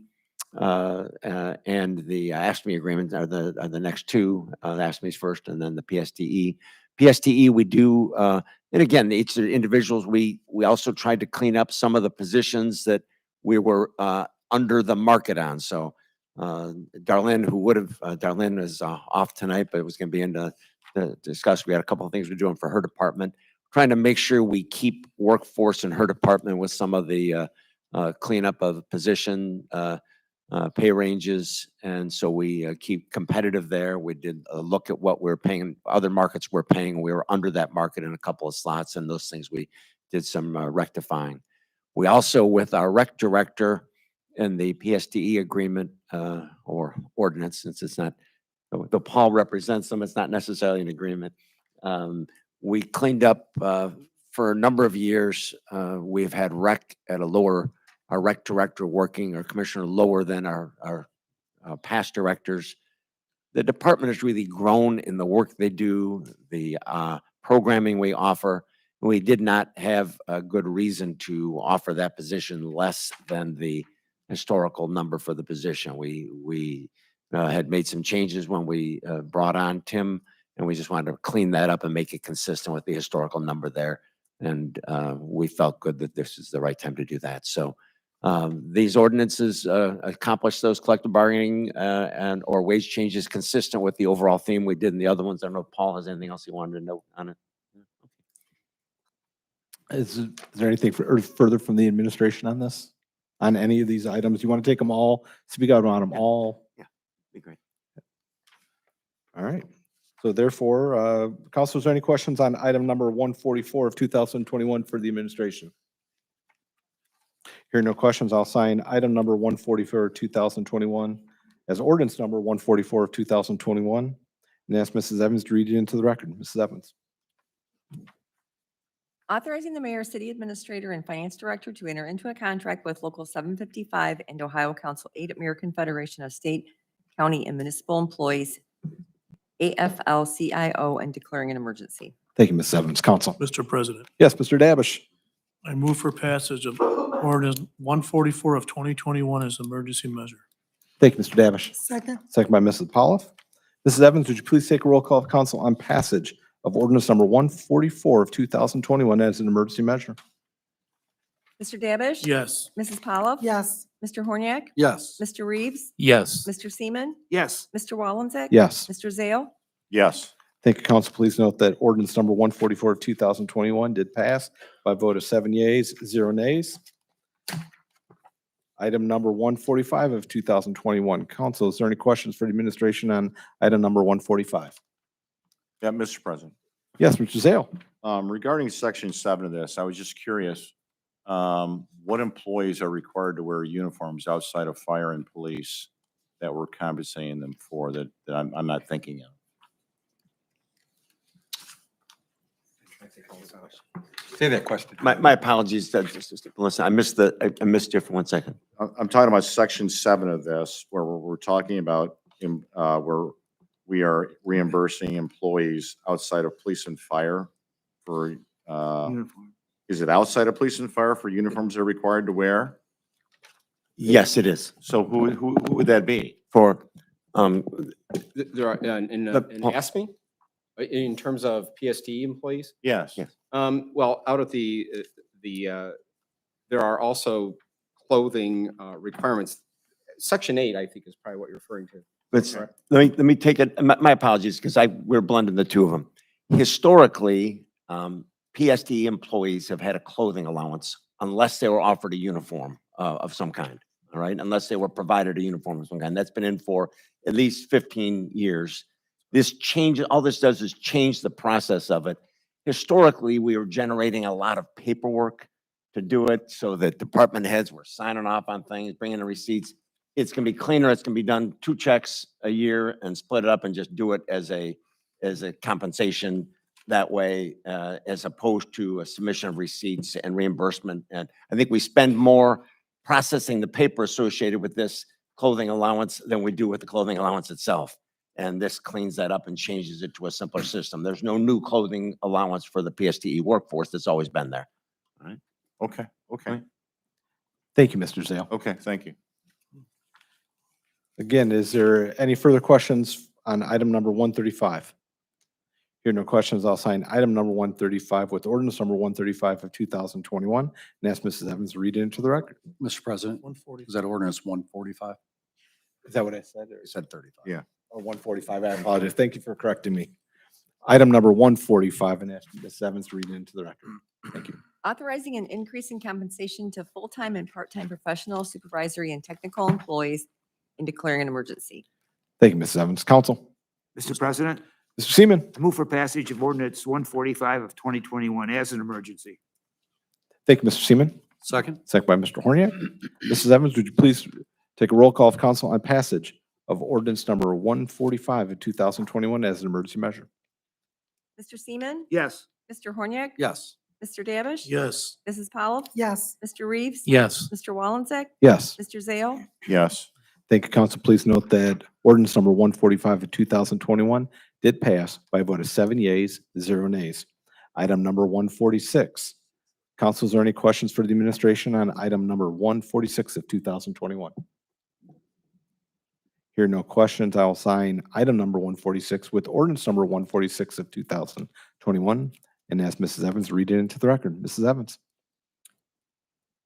[SPEAKER 10] and the AFSCME agreement are the next two. The AFSCME's first, and then the PSTE. PSTE, we do, and again, each of the individuals, we also tried to clean up some of the positions that we were under the market on. So Darlene, Darlene is off tonight, but it was going to be in to discuss. We had a couple of things we're doing for her department, trying to make sure we keep workforce in her department with some of the cleanup of position pay ranges. And so we keep competitive there. We did a look at what we're paying, other markets we're paying. We were under that market in a couple of slots, and those things we did some rectifying. We also, with our rec director and the PSTE agreement or ordinance, since it's not, the Paul represents them, it's not necessarily an agreement. We cleaned up for a number of years. We've had rec at a lower, our rec director working, or commissioner lower than our past directors. The department has really grown in the work they do, the programming we offer. We did not have a good reason to offer that position less than the historical number for the position. We had made some changes when we brought on Tim, and we just wanted to clean that up and make it consistent with the historical number there. And we felt good that this is the right time to do that. So these ordinances accomplish those collective bargaining and or wage changes consistent with the overall theme we did in the other ones. I don't know if Paul has anything else he wanted to note on it.
[SPEAKER 1] Is there anything further from the administration on this? On any of these items? You want to take them all, speak out on them all?
[SPEAKER 10] Yeah, be great.
[SPEAKER 1] All right. So therefore, council, is there any questions on item number 144 of 2021 for the administration? Hearing no questions, I'll sign item number 144 of 2021 as ordinance number 144 of 2021 and ask Mrs. Evans to read it into the record. Mrs. Evans.
[SPEAKER 3] Authorizing the mayor, city administrator, and finance director to enter into a contract with Local 755 and Ohio Council 8 American Federation of State, County, and Municipal Employees, AFL-CIO, and declaring an emergency.
[SPEAKER 1] Thank you, Mrs. Evans. Council.
[SPEAKER 4] Mr. President,
[SPEAKER 1] Yes, Mr. Dabish.
[SPEAKER 4] I move for passage of ordinance 144 of 2021 as emergency measure.
[SPEAKER 1] Thank you, Mr. Davish.
[SPEAKER 8] Second.
[SPEAKER 1] Second by Mrs. Polliff. Mrs. Evans, would you please take a roll call of council on passage of ordinance number 144 of 2021 as an emergency measure?
[SPEAKER 3] Mr. Davish?
[SPEAKER 4] Yes.
[SPEAKER 3] Mrs. Polliff?
[SPEAKER 8] Yes.
[SPEAKER 3] Mr. Horniak?
[SPEAKER 5] Yes.
[SPEAKER 3] Mr. Reeves?
[SPEAKER 6] Yes.
[SPEAKER 3] Mr. Seaman?
[SPEAKER 6] Yes.
[SPEAKER 3] Mr. Wallensek?
[SPEAKER 1] Yes.
[SPEAKER 3] Mr. Zale?
[SPEAKER 7] Yes.
[SPEAKER 1] Thank you, council. Please note that ordinance number 144 of 2021 did pass by a vote of 7 yeas, 0 nays. Item number 145 of 2021. Council, is there any questions for the administration on item number 145?
[SPEAKER 7] Yeah, Mr. President.
[SPEAKER 1] Yes, Mr. Zale.
[SPEAKER 7] Regarding section 7 of this, I was just curious, what employees are required to wear uniforms outside of fire and police that we're compensating them for that I'm not thinking of?
[SPEAKER 2] Say that question.
[SPEAKER 10] My apologies, Melissa, I missed you for 1 second.
[SPEAKER 7] I'm talking about section 7 of this, where we're talking about, where we are reimbursing employees outside of police and fire for,
[SPEAKER 6] Uniform.
[SPEAKER 7] is it outside of police and fire for uniforms they're required to wear?
[SPEAKER 10] Yes, it is.
[SPEAKER 7] So who would that be?
[SPEAKER 10] For,
[SPEAKER 11] There are, in
[SPEAKER 10] The-
[SPEAKER 11] ASME, in terms of PSD employees?
[SPEAKER 7] Yes.
[SPEAKER 10] Yes.
[SPEAKER 11] Well, out of there are also clothing requirements. Section 8, I think, is probably what you're referring to.
[SPEAKER 10] let me take it, my apologies, because we're blending the two of them. Historically, PSD employees have had a clothing allowance unless they were offered a uniform of some kind, all right? Unless they were provided a uniform of some kind. That's been in for at least 15 years. This change, all this does is change the process of it. Historically, we were generating a lot of paperwork to do it so that department heads were signing off on things, bringing the receipts. It's going to be cleaner. It's going to be done 2 checks a year and split it up and just do it as a compensation that way, as opposed to a submission of receipts and reimbursement. And I think we spend more processing the paper associated with this clothing allowance than we do with the clothing allowance itself. And this cleans that up and changes it to a simpler system. There's no new clothing allowance for the PSTE workforce. That's always been there.
[SPEAKER 7] Okay, okay,
[SPEAKER 1] Thank you, Mr. Zale.
[SPEAKER 7] okay, thank you.
[SPEAKER 1] Again, is there any further questions on item number 135? Here are no questions. I'll sign item number 135 with ordinance number 135 of 2021 and ask Mrs. Evans to read it into the record.
[SPEAKER 5] Mr. President,
[SPEAKER 4] 140.
[SPEAKER 5] is that ordinance 145?
[SPEAKER 1] Is that what I said?
[SPEAKER 5] You said 35.
[SPEAKER 7] Yeah.
[SPEAKER 1] Or 145? I apologize. Thank you for correcting me. Item number 145 and ask Mrs. Evans to read it into the record. Thank you.
[SPEAKER 3] Authorizing an increase in compensation to full-time and part-time professional, supervisory, and technical employees and declaring an emergency.
[SPEAKER 1] Thank you, Mrs. Evans. Council.
[SPEAKER 6] Mr. President,
[SPEAKER 1] Mr. Seaman.
[SPEAKER 6] I move for passage of ordinance 145 of 2021 as an emergency.
[SPEAKER 1] Thank you, Mr. Seaman.
[SPEAKER 5] Second?
[SPEAKER 1] Second by Mr. Horniak. Mrs. Evans, would you please take a roll call of council on passage of ordinance number 145 of 2021 as an emergency measure?
[SPEAKER 3] Mr. Seaman?
[SPEAKER 6] Yes.
[SPEAKER 3] Mr. Horniak?
[SPEAKER 5] Yes.
[SPEAKER 3] Mr. Davish?
[SPEAKER 4] Yes.
[SPEAKER 3] Mrs. Powell?
[SPEAKER 8] Yes.
[SPEAKER 3] Mr. Reeves?
[SPEAKER 6] Yes.
[SPEAKER 3] Mr. Wallensek?
[SPEAKER 1] Yes.
[SPEAKER 3] Mr. Zale?
[SPEAKER 7] Yes.
[SPEAKER 1] Thank you, council. Please note that ordinance number 145 of 2021 did pass by a vote of 7 yeas, 0 nays. Item number 146. Council, is there any questions for the administration on item number 146 of 2021? Here are no questions. I'll sign item number 146 with ordinance number 146 of 2021 and ask Mrs. Evans to read it into the record. Mrs. Evans.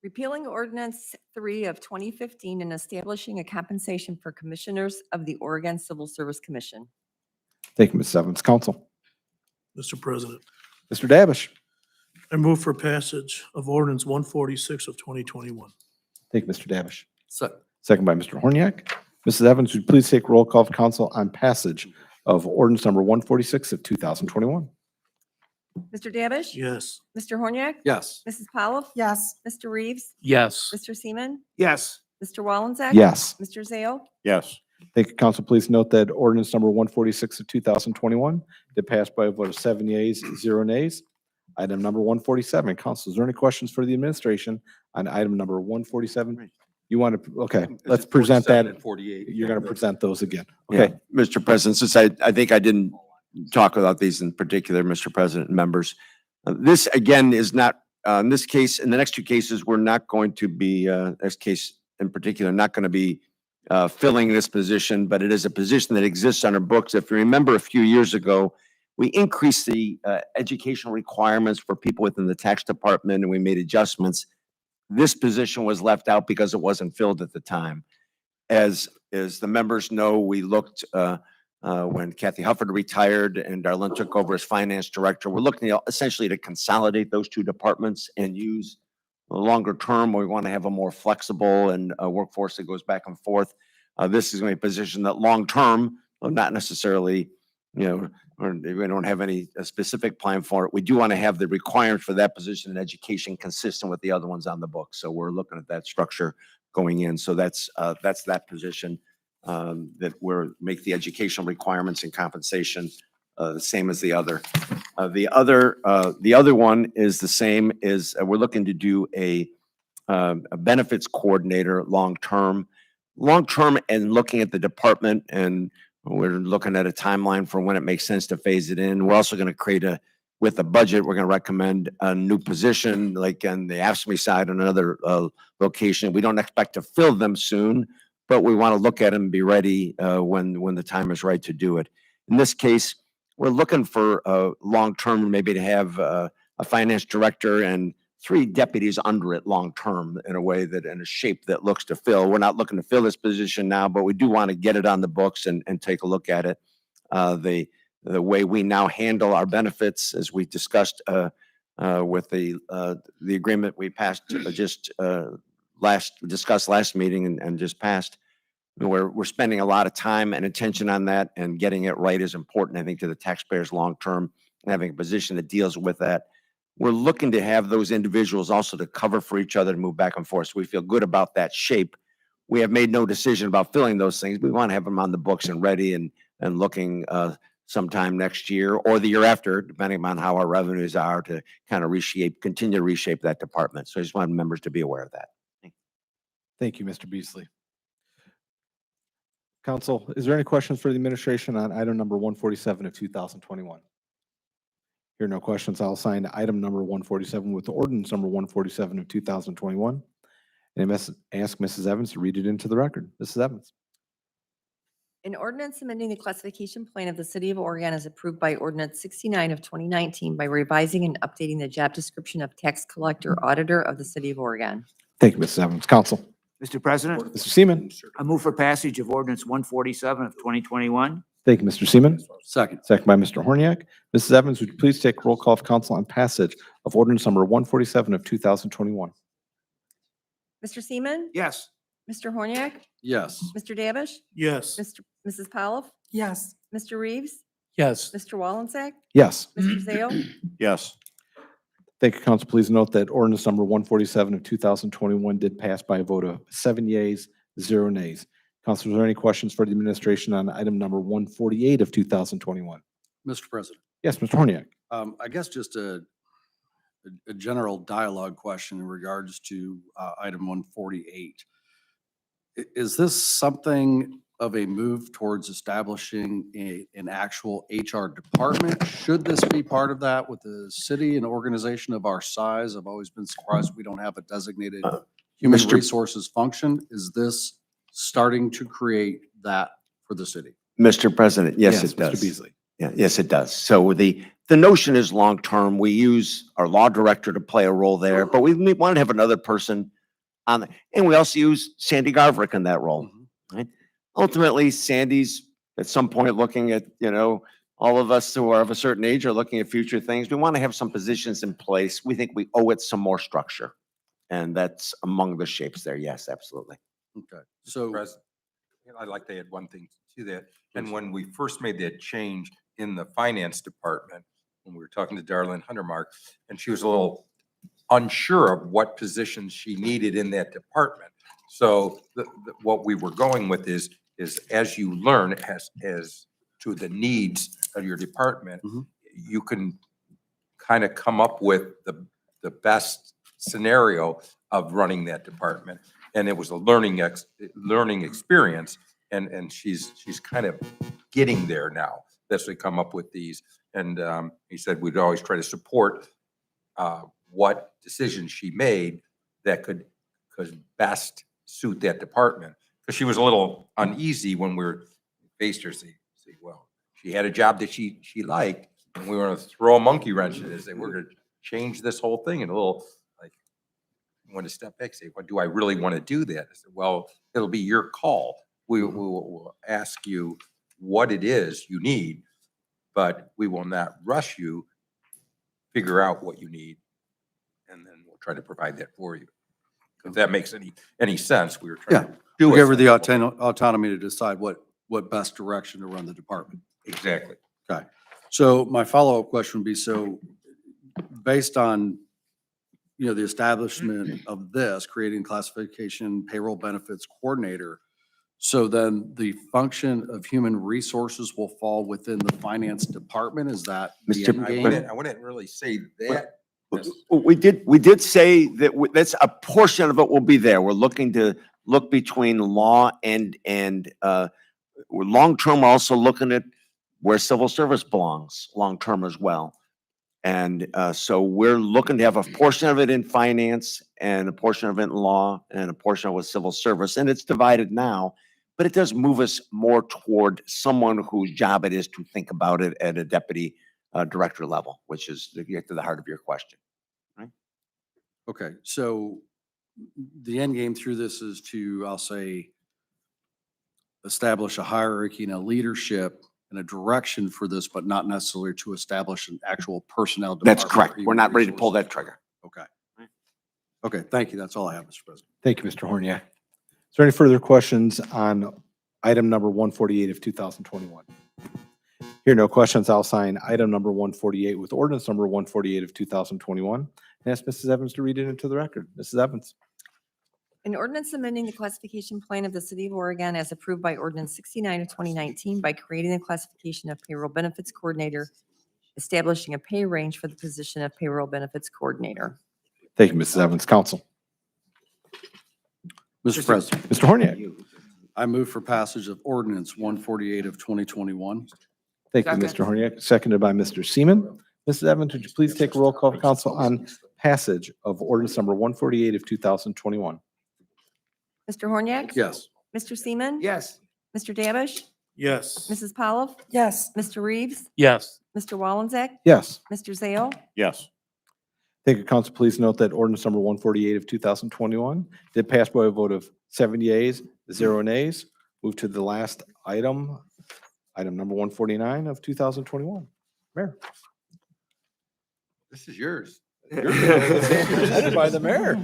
[SPEAKER 3] Repealing ordinance 3 of 2015 and establishing a compensation for commissioners of the Oregon Civil Service Commission.
[SPEAKER 1] Thank you, Mrs. Evans. Council.
[SPEAKER 4] Mr. President,
[SPEAKER 1] Mr. Davish.
[SPEAKER 4] I move for passage of ordinance 146 of 2021.
[SPEAKER 1] Thank you, Mr. Davish.
[SPEAKER 5] Second?
[SPEAKER 1] Second by Mr. Horniak. Mrs. Evans, would you please take roll call of council on passage of ordinance number 146 of 2021?
[SPEAKER 3] Mr. Davish?
[SPEAKER 4] Yes.
[SPEAKER 3] Mr. Horniak?
[SPEAKER 5] Yes.
[SPEAKER 3] Mrs. Powell?
[SPEAKER 8] Yes.
[SPEAKER 3] Mr. Reeves?
[SPEAKER 6] Yes.
[SPEAKER 3] Mr. Seaman?
[SPEAKER 6] Yes.
[SPEAKER 3] Mr. Wallensek?
[SPEAKER 1] Yes.
[SPEAKER 3] Mr. Zale?
[SPEAKER 7] Yes.
[SPEAKER 1] Thank you, council. Please note that ordinance number 146 of 2021 did pass by a vote of 7 yeas, 0 nays. Item number 147. Council, is there any questions for the administration on item number 147? You want to, okay, let's present that.
[SPEAKER 2] 47 and 48.
[SPEAKER 1] You're going to present those again.
[SPEAKER 10] Yeah,
[SPEAKER 1] Okay.
[SPEAKER 10] Mr. President, since I think I didn't talk about these in particular, Mr. President and members. This again is not, in this case, in the next 2 cases, we're not going to be, this case in particular, not going to be filling this position, but it is a position that exists on our books. If you remember a few years ago, we increased the educational requirements for people within the tax department and we made adjustments. This position was left out because it wasn't filled at the time. As the members know, we looked when Kathy Hufford retired and Darlene took over as finance director. We're looking essentially to consolidate those two departments and use a longer term. We want to have a more flexible and workforce that goes back and forth. This is going to be a position that long term, well, not necessarily, we don't have any specific plan for it. We do want to have the requirements for that position in education consistent with the other ones on the book. So we're looking at that structure going in. So that's that position that we're make the educational requirements and compensation the same as the other. The other one is the same is we're looking to do a benefits coordinator long-term and looking at the department, and we're looking at a timeline for when it makes sense to phase it in. We're also going to create with the budget, we're going to recommend a new position like on the AFSCME side on another location. We don't expect to fill them soon, but we want to look at them and be ready when the time is right to do it. In this case, we're looking for long-term, maybe to have a finance director and 3 deputies under it long-term in a way that in a shape that looks to fill. We're not looking to fill this position now, but we do want to get it on the books and take a look at it. The way we now handle our benefits, as we discussed with the agreement we passed discussed last meeting and just passed, we're spending a lot of time and attention on that, and getting it right is important, I think, to the taxpayers long-term, and having a position that deals with that. We're looking to have those individuals also to cover for each other to move back and forth. So we feel good about that shape. We have made no decision about filling those things. We want to have them on the books and ready and looking sometime next year or the year after, depending on how our revenues are, to kind of continue to reshape that department. So I just want members to be aware of that.
[SPEAKER 1] Thank you, Mr. Beasley. Council, is there any questions for the administration on item number 147 of 2021? Here are no questions. I'll assign item number 147 with the ordinance number 147 of 2021. And ask Mrs. Evans to read it into the record. Mrs. Evans.
[SPEAKER 3] An ordinance amending the classification plan of the city of Oregon is approved by ordinance 69 of 2019 by revising and updating the job description of tax collector auditor of the city of Oregon.
[SPEAKER 1] Thank you, Mrs. Evans. Council.
[SPEAKER 6] Mr. President,
[SPEAKER 1] Mr. Seaman.
[SPEAKER 6] I move for passage of ordinance 147 of 2021.
[SPEAKER 1] Thank you, Mr. Seaman.
[SPEAKER 5] Second.
[SPEAKER 1] Second by Mr. Horniak. Mrs. Evans, would you please take roll call of council on passage of ordinance number 147 of 2021?
[SPEAKER 3] Mr. Seaman?
[SPEAKER 6] Yes.
[SPEAKER 3] Mr. Horniak?
[SPEAKER 5] Yes.
[SPEAKER 3] Mr. Davish?
[SPEAKER 4] Yes.
[SPEAKER 3] Mrs. Powell?
[SPEAKER 8] Yes.
[SPEAKER 3] Mr. Reeves?
[SPEAKER 4] Yes.
[SPEAKER 3] Mr. Wallensack?
[SPEAKER 1] Yes.
[SPEAKER 3] Mr. Zale?
[SPEAKER 7] Yes.
[SPEAKER 1] Thank you, council. Please note that ordinance number 147 of 2021 did pass by a vote of 7 yeas, 0 nays. Council, are there any questions for the administration on item number 148 of 2021?
[SPEAKER 5] Mr. President.
[SPEAKER 1] Yes, Mr. Horniak.
[SPEAKER 5] I guess just a general dialogue question in regards to item 148. Is this something of a move towards establishing an actual HR department? Should this be part of that with the city and organization of our size? I've always been surprised we don't have a designated human
[SPEAKER 10] Mr.
[SPEAKER 5] resources function. Is this starting to create that for the city?
[SPEAKER 10] Mr. President, yes, it
[SPEAKER 1] Mr.
[SPEAKER 10] does.
[SPEAKER 1] Beasley.
[SPEAKER 10] Yeah, yes, it does. So the notion is long-term. We use our law director to play a role there, but we want to have another person on the, and we also use Sandy Garverick in that role, right? Ultimately, Sandy's at some point looking at, all of us who are of a certain age are looking at future things. We want to have some positions in place. We think we owe it some more structure. And that's among the shapes there. Yes, absolutely.
[SPEAKER 5] Okay, so
[SPEAKER 2] President, I'd like to add one thing to that. And when we first made that change in the finance department, when we were talking to Darlene Huntermark, and she was a little unsure of what positions she needed in that department. So what we were going with is as you learn as to the needs of your department, you can kind of come up with the best scenario of running that department. And it was a learning experience, and she's kind of getting there now. That's we come up with these. And he said we'd always try to support what decisions she made that could best suit that department. because she was a little uneasy when we were faced her, say, well, she had a job that she liked, and we were gonna throw a monkey wrench in it and say, we're gonna change this whole thing, and a little, like, want to step back, say, well, do I really want to do that? I said, well, it'll be your call. We'll ask you what it is you need, but we will not rush you. Figure out what you need, and then we'll try to provide that for you. If that makes any sense, we were trying to do
[SPEAKER 5] We
[SPEAKER 2] it.
[SPEAKER 5] give her the autonomy to decide what best direction to run the department.
[SPEAKER 2] Exactly.
[SPEAKER 5] Okay. So my follow-up question would be, so based on, the establishment of this, creating classification payroll benefits coordinator, so then the function of human resources will fall within the finance department? Is that the
[SPEAKER 10] Mr.
[SPEAKER 5] end
[SPEAKER 2] I
[SPEAKER 5] game?
[SPEAKER 2] wouldn't really say that.
[SPEAKER 10] We did say that that's a portion of it will be there. We're looking to look between law and we're long-term, we're also looking at where civil service belongs, long-term as well. And so we're looking to have a portion of it in finance and a portion of it in law and a portion of it with civil service. And it's divided now, but it does move us more toward someone whose job it is to think about it at a deputy director level, which is to get to the heart of your question.
[SPEAKER 5] Okay, so the end game through this is to, I'll say, establish a hierarchy and a leadership and a direction for this, but not necessarily to establish an actual personnel.
[SPEAKER 10] That's
[SPEAKER 5] department or
[SPEAKER 10] correct. We're
[SPEAKER 5] human
[SPEAKER 10] not ready to pull
[SPEAKER 5] resources.
[SPEAKER 10] that trigger.
[SPEAKER 5] Okay. Okay, thank you. That's all I have, Mr. President.
[SPEAKER 1] Thank you, Mr. Horniak. Is there any further questions on item number 148 of 2021? Here, no questions. I'll sign item number 148 with ordinance number 148 of 2021 and ask Mrs. Evans to read it into the record. Mrs. Evans.
[SPEAKER 3] An ordinance amending the classification plan of the city of Oregon as approved by ordinance 69 of 2019 by creating the classification of payroll benefits coordinator, establishing a pay range for the position of payroll benefits coordinator.
[SPEAKER 1] Thank you, Mrs. Evans. Council.
[SPEAKER 5] Mr. President,
[SPEAKER 1] Mr. Horniak.
[SPEAKER 5] I move for passage of ordinance 148 of 2021.
[SPEAKER 1] Thank you, Mr. Horniak. Seconded by Mr. Seaman. Mrs. Evans, would you please take a roll call for council on passage of ordinance number 148 of 2021?
[SPEAKER 3] Mr. Horniak?
[SPEAKER 5] Yes.
[SPEAKER 3] Mr. Seaman?
[SPEAKER 6] Yes.
[SPEAKER 3] Mr. Davish?
[SPEAKER 4] Yes.
[SPEAKER 3] Mrs. Powell?
[SPEAKER 8] Yes.
[SPEAKER 3] Mr. Reeves?
[SPEAKER 4] Yes.
[SPEAKER 3] Mr. Wallenzek?
[SPEAKER 1] Yes.
[SPEAKER 3] Mr. Zale?
[SPEAKER 7] Yes.
[SPEAKER 1] Thank you, council. Please note that ordinance number 148 of 2021 did pass by a vote of 7 yeas, 0 nays. Move to the last item, item number 149 of 2021. Mayor.
[SPEAKER 2] This is yours.
[SPEAKER 1] Presented by the mayor.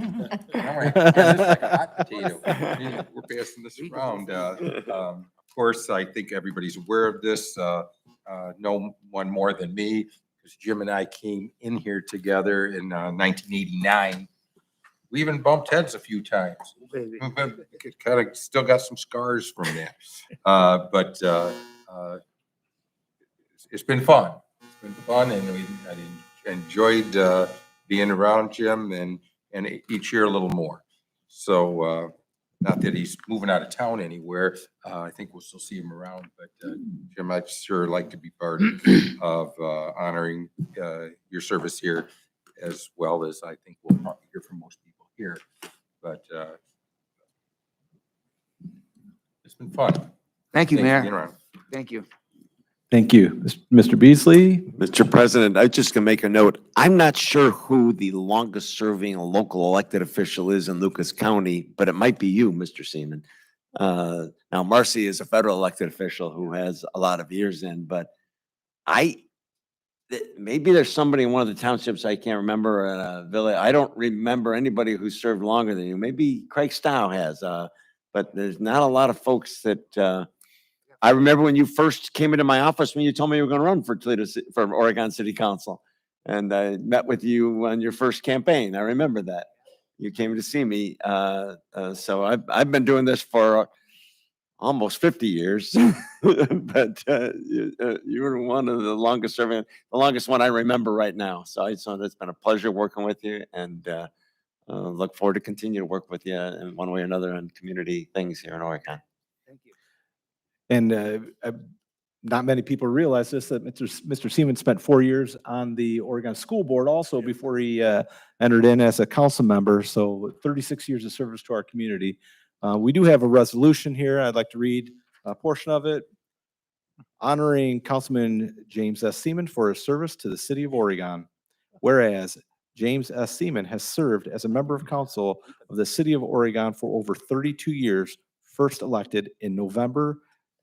[SPEAKER 2] All right. Yeah, this is like a hot potato. We're passing this around. Of course, I think everybody's aware of this. No one more than me, because Jim and I came in here together in 1989. We even bumped heads a few times.
[SPEAKER 6] Baby.
[SPEAKER 2] Kind of still got some scars from that. But it's been fun. It's been fun, and I enjoyed being around Jim and each year a little more. So not that he's moving out of town anywhere. I think we'll still see him around, but Jim, I'd sure like to be part of honoring your service here, as well as I think we'll probably hear from most people here. But it's been fun.
[SPEAKER 6] Thank you,
[SPEAKER 2] Thanks for
[SPEAKER 6] Mayor.
[SPEAKER 2] being around.
[SPEAKER 6] Thank you.
[SPEAKER 1] Thank you. Mr. Beasley.
[SPEAKER 10] Mr. President, I just gonna make a note. I'm not sure who the longest serving local elected official is in Lucas County, but it might be you, Mr. Seaman. Now Marcy is a federal elected official who has a lot of years in, but maybe there's somebody in one of the townships I can't remember, in a village. I don't remember anybody who served longer than you. Maybe Craig Stow has, but there's not a lot of folks that, I remember when you first came into my office, when you told me you were going to run for Oregon City Council. And I met with you on your first campaign. I remember that. You came to see me. So I've been doing this for almost 50 years. But you were one of the longest serving, the longest one I remember right now. So it's been a pleasure working with you, and look forward to continue to work with you in one way or another on community things here in Oregon.
[SPEAKER 6] Thank you.
[SPEAKER 1] And not many people realize this, that Mr. Seaman spent 4 years on the Oregon School Board also before he entered in as a council member. So 36 years of service to our community. We do have a resolution here. I'd like to read a portion of it. Honoring Councilman James S. Seaman for his service to the city of Oregon. Whereas James S. Seaman has served as a member of council of the city of Oregon for over 32 years, first elected in November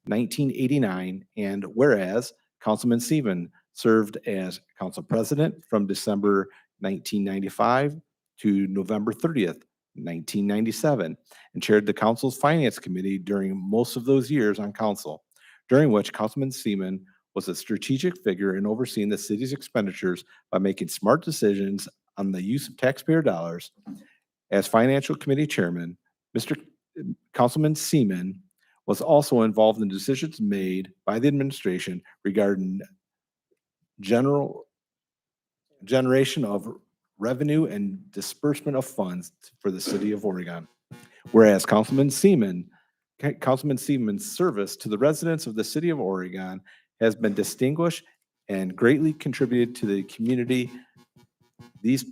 [SPEAKER 1] 1989. And whereas Councilman Seaman served as council president from December 1995 to November 30th, 1997, and chaired the council's finance committee during most of those years on council, during which Councilman Seaman was a strategic figure in overseeing the city's expenditures by making smart decisions on the use of taxpayer dollars. As financial committee chairman, Mr. Councilman Seaman was also involved in decisions made by the administration regarding generation of revenue and disbursement of funds for the city of Oregon. Whereas Councilman Seaman's service to the residents of the city of Oregon has been distinguished and greatly contributed to the community this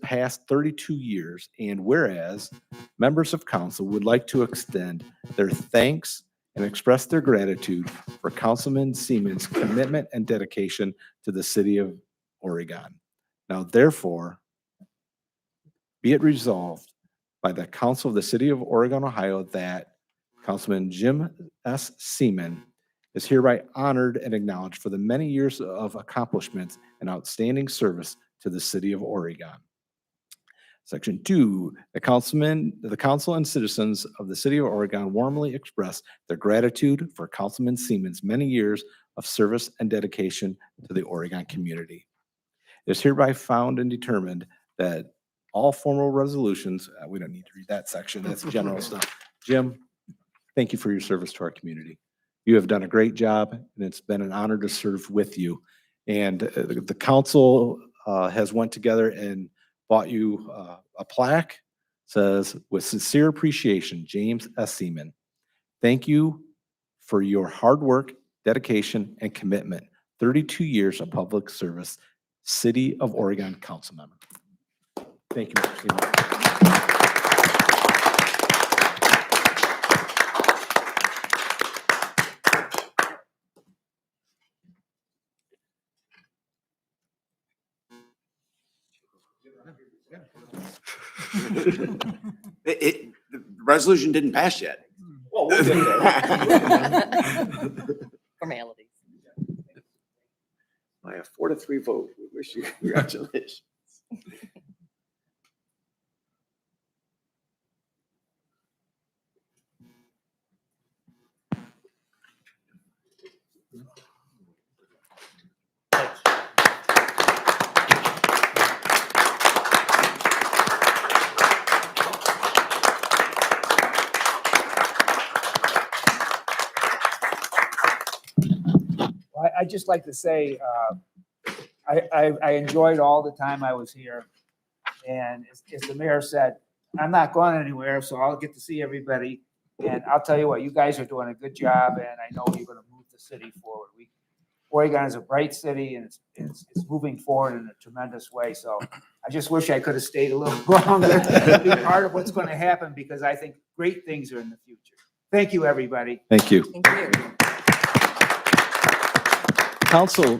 [SPEAKER 1] past 32 years. And whereas members of council would like to extend their thanks and express their gratitude for Councilman Seaman's commitment and dedication to the city of Oregon. Now therefore, be it resolved by the council of the city of Oregon, Ohio, that Councilman Jim S. Seaman is hereby honored and acknowledged for the many years of accomplishments and outstanding service to the city of Oregon. Section 2, the council and citizens of the city of Oregon warmly express their gratitude for Councilman Seaman's many years of service and dedication to the Oregon community. It is hereby found and determined that all formal resolutions, we don't need to read that section, that's general stuff. Jim, thank you for your service to our community. You have done a great job, and it's been an honor to serve with you. And the council has went together and bought you a plaque, says, with sincere appreciation, James S. Seaman. Thank you for your hard work, dedication, and commitment. 32 years of public service, City of Oregon Council member. Thank you, Mr. Seaman.
[SPEAKER 10] The resolution didn't pass yet.
[SPEAKER 11] Well, we'll get there.
[SPEAKER 3] Formalities.
[SPEAKER 10] By a 4-3 vote, we wish you congratulations.
[SPEAKER 6] I'd just like to say, I enjoyed all the time I was here. And as the mayor said, I'm not going anywhere, so I'll get to see everybody. And I'll tell you what, you guys are doing a good job, and I know you're gonna move the city forward. Oregon is a bright city, and it's moving forward in a tremendous way. So I just wish I could have stayed a little longer to be part of what's gonna happen, because I think great things are in the future. Thank you, everybody.
[SPEAKER 1] Thank you.
[SPEAKER 3] Thank you.
[SPEAKER 1] Council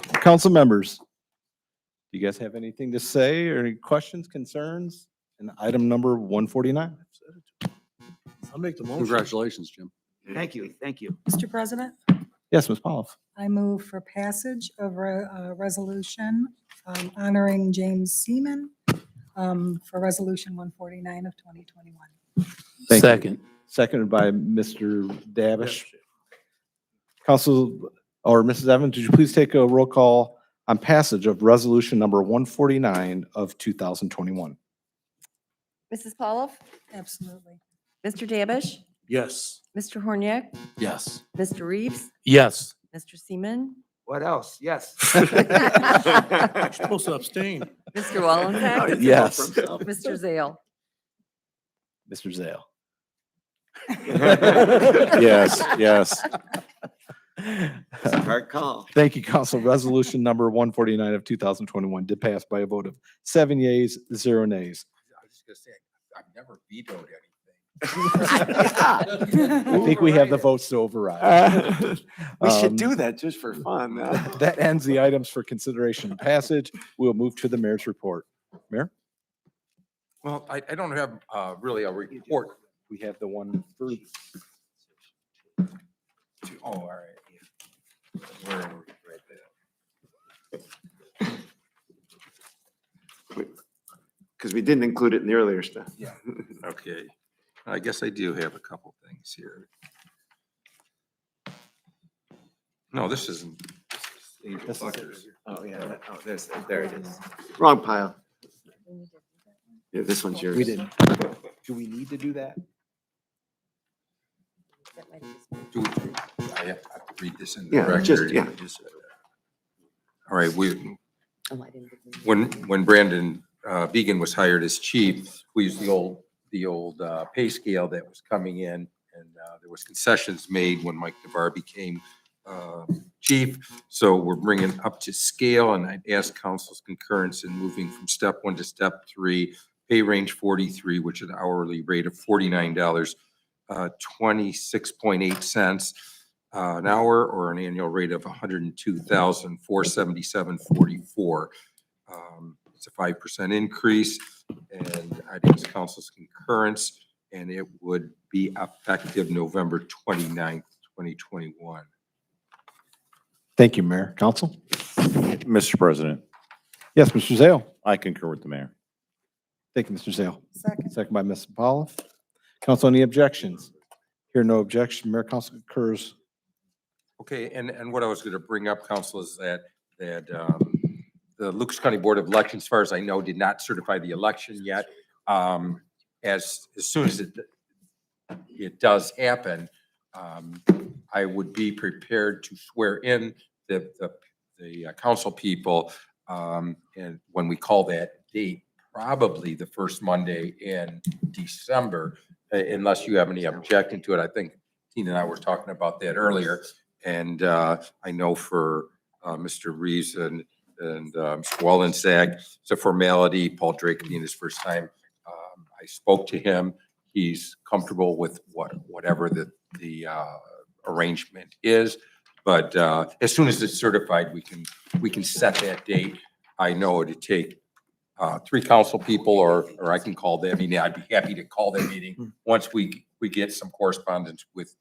[SPEAKER 1] members, do you guys have anything to say or any questions, concerns? And item number 149.
[SPEAKER 4] I'll make the motion.
[SPEAKER 5] Congratulations, Jim.
[SPEAKER 6] Thank you, thank you.
[SPEAKER 8] Mr. President,
[SPEAKER 1] Yes, Ms. Pauloff.
[SPEAKER 8] I move for passage of a resolution honoring James Seaman for Resolution 149 of 2021.
[SPEAKER 1] Thank you.
[SPEAKER 4] Second.
[SPEAKER 1] Seconded by Mr. Davish. Council, or Mrs. Evans, would you please take a roll call on passage of resolution number 149 of 2021?
[SPEAKER 3] Mrs. Pauloff,
[SPEAKER 8] Absolutely.
[SPEAKER 3] Mr. Dabish,
[SPEAKER 4] Yes.
[SPEAKER 3] Mr. Horniak,
[SPEAKER 5] Yes.
[SPEAKER 3] Mr. Reeves,
[SPEAKER 4] Yes.
[SPEAKER 3] Mr. Seaman,
[SPEAKER 6] What else? Yes.
[SPEAKER 4] You're supposed to abstain.
[SPEAKER 3] Mr. Wallenbeck,
[SPEAKER 1] Yes.
[SPEAKER 3] Mr. Zale.
[SPEAKER 1] Mr. Zale.
[SPEAKER 10] Yes, yes. Hard call.
[SPEAKER 1] Thank you, Council. Resolution number 149 of 2021 did pass by a vote of 7 yeas, 0 nays.
[SPEAKER 2] I was just gonna say, I've never vetoed anything.
[SPEAKER 1] I think we have the votes to override.
[SPEAKER 10] We should
[SPEAKER 1] Um,
[SPEAKER 10] do that just for fun.
[SPEAKER 1] That ends the items for consideration and passage. We'll move to the mayor's report. Mayor?
[SPEAKER 2] Well, I don't have really a report.
[SPEAKER 1] We have the one for,
[SPEAKER 2] Oh, all right. Where are we? Right there.
[SPEAKER 10] Because we didn't include it in the earlier stuff.
[SPEAKER 2] Yeah, okay. I guess I do have a couple things here. No, this isn't. This is Angel
[SPEAKER 1] This is-
[SPEAKER 2] Buckers.
[SPEAKER 10] Oh, yeah. Oh, there it is. Wrong pile. Yeah, this one's yours.
[SPEAKER 1] we didn't. Do we need to do that?
[SPEAKER 2] Do I have to read this in the
[SPEAKER 10] Yeah,
[SPEAKER 2] record?
[SPEAKER 10] just, yeah.
[SPEAKER 2] All right, when Brandon Began was hired as chief, we used the old pay scale that was coming in, and there was concessions made when Mike DeVar became chief. So we're bringing up to scale, and I'd ask council's concurrence in moving from step 1 to step 3, pay range 43, which is an hourly rate of $49, 26.8 cents an hour, or an annual rate of $102,477.44. It's a 5% increase, and I'd ask council's concurrence, and it would be effective November 29th, 2021.
[SPEAKER 1] Thank you, Mayor. Council?
[SPEAKER 7] Mr. President,
[SPEAKER 1] Yes, Mr. Zale.
[SPEAKER 7] I concur with the mayor.
[SPEAKER 1] Thank you, Mr. Zale.
[SPEAKER 8] Second.
[SPEAKER 1] Second by Ms. Paulo. Council, any objections? Hear no objection, Mayor, council concurs.
[SPEAKER 2] Okay, and what I was going to bring up, council, is that the Lucas County Board of Elections, as far as I know, did not certify the election yet. As soon as it does happen, I would be prepared to swear in the council people, and when we call that date, probably the first Monday in December, unless you have any objection to it. I think Tina and I were talking about that earlier, and I know for Mr. Reeves and Mr. Wallensack, it's a formality. Paul Drake being his first time. I spoke to him. He's comfortable with whatever the arrangement is. But as soon as it's certified, we can set that date. I know it'd take 3 council people, or I can call that meeting. I'd be happy to call that meeting once we get some correspondence with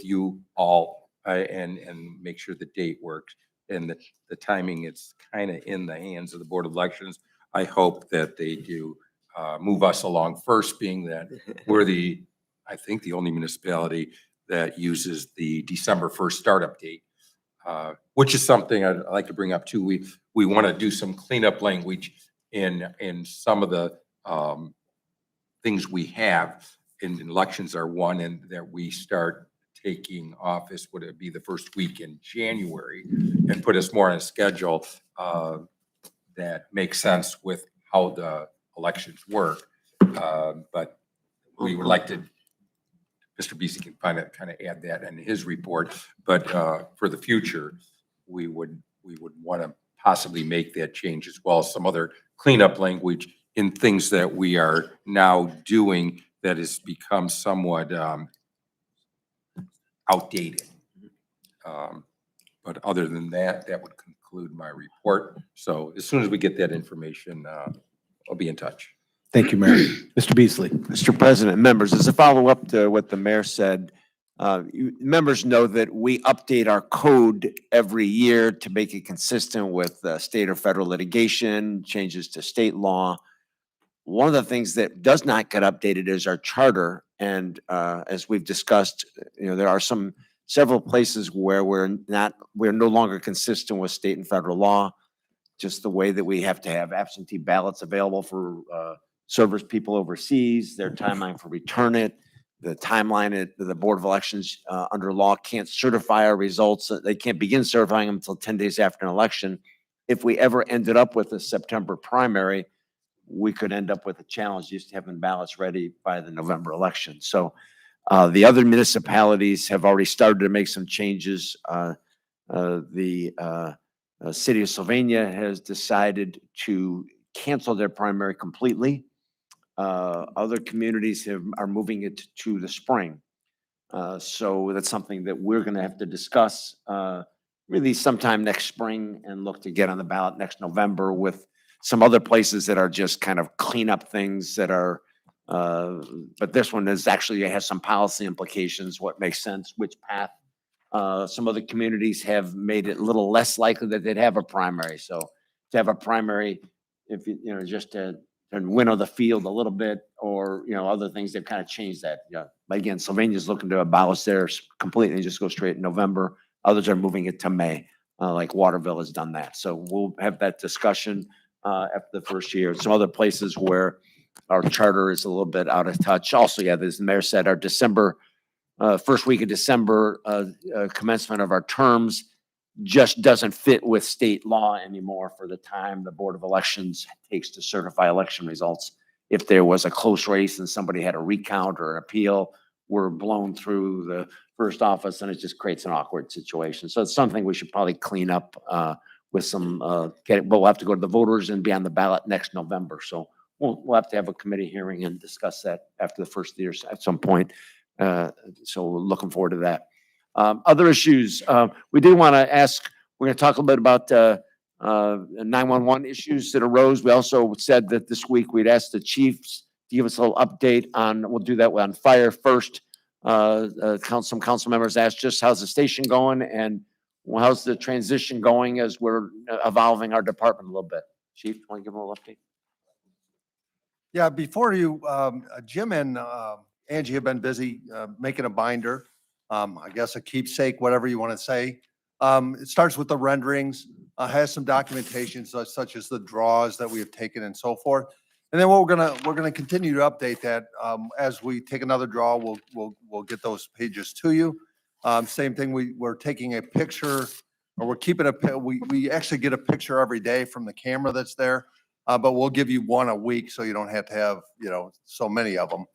[SPEAKER 2] you all, and make sure the date works. And the timing, it's kind of in the hands of the Board of Elections. I hope that they do move us along first, being that we're I think the only municipality that uses the December 1st startup date, which is something I'd like to bring up too. We want to do some cleanup language in some of the things we have, and elections are one, and that we start taking office, would it be the first week in January, and put us more on a schedule that makes sense with how the elections work. But we would like to, Mr. Beasley can kind of add that in his report, but for the future, we would want to possibly make that change, as well as some other cleanup language in things that we are now doing that has become somewhat outdated. But other than that, that would conclude my report. So as soon as we get that information, I'll be in touch.
[SPEAKER 1] Thank you, Mayor. Mr. Beasley.
[SPEAKER 10] Mr. President, members, as a follow-up to what the mayor said, members know that we update our code every year to make it consistent with state or federal litigation, changes to state law. One of the things that does not get updated is our charter. And as we've discussed, there are several places where we're no longer consistent with state and federal law. Just the way that we have to have absentee ballots available for service people overseas, their timeline for return it, the timeline at the Board of Elections under law can't certify our results. They can't begin certifying them until 10 days after an election. If we ever ended up with a September primary, we could end up with a challenge just having ballots ready by the November election. So the other municipalities have already started to make some changes. The city of Sylvania has decided to cancel their primary completely. Other communities are moving it to the spring. So that's something that we're gonna have to discuss, really sometime next spring and look to get on the ballot next November with some other places that are just kind of cleanup things that are, but this one is actually, it has some policy implications, what makes sense, which path. Some other communities have made it a little less likely that they'd have a primary. So to have a primary, if you know, just to winnow the field a little bit, or, you know, other things, they've kind of changed that. Yeah. But again, Sylvania's looking to abolish theirs completely and just go straight in November. Others are moving it to May, like Waterville has done that. So we'll have that discussion after the first year. Some other places where our charter is a little bit out of touch. Also, yeah, as the mayor said, our December, first week of December commencement of our terms just doesn't fit with state law anymore for the time the Board of Elections takes to certify election results. If there was a close race and somebody had a recount or an appeal, we're blown through the first office and it just creates an awkward situation. So it's something we should probably clean up with some, but we'll have to go to the voters and be on the ballot next November. So we'll have to have a committee hearing and discuss that after the first year at some point. So we're looking forward to that. Other issues, we do want to ask, we're going to talk a little bit about 911 issues that arose. We also said that this week we'd ask the chiefs to give us a little update on, we'll do that on fire first. Some council members asked just how's the station going and how's the transition going as we're evolving our department a little bit. Chief, want to give a little update?
[SPEAKER 12] Yeah, before you, Jim and Angie have been busy making a binder, I guess a keepsake, whatever you want to say. It starts with the renderings, has some documentation such as the draws that we have taken and so forth. And then what we're gonna continue to update that as we take another draw. We'll get those pages to you. Same thing. We're taking a picture, or we're keeping we actually get a picture every day from the camera that's there. But we'll give you one a week so you don't have to have, you know, so many of them.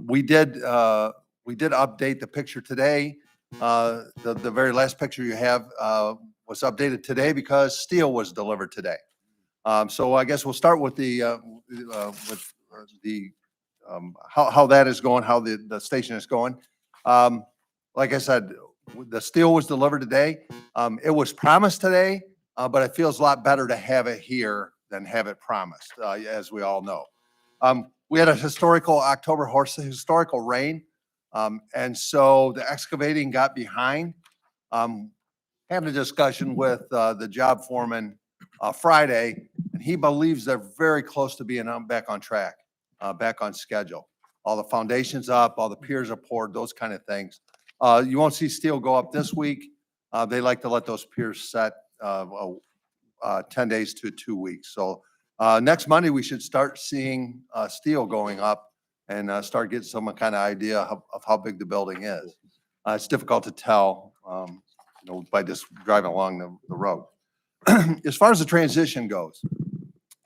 [SPEAKER 12] We did update the picture today. The very last picture you have was updated today because steel was delivered today. So I guess we'll start with how that is going, how the station is going. Like I said, the steel was delivered today. It was promised today, but it feels a lot better to have it here than have it promised, as we all know. We had a historical rain, and so the excavating got behind. Having a discussion with the job foreman Friday, and he believes they're very close to being back on track, back on schedule. All the foundations up, all the piers are poured, those kind of things. You won't see steel go up this week. They like to let those piers set 10 days to 2 weeks. So next Monday, we should start seeing steel going up and start getting some kind of idea of how big the building is. It's difficult to tell, you know, by just driving along the road. As far as the transition goes,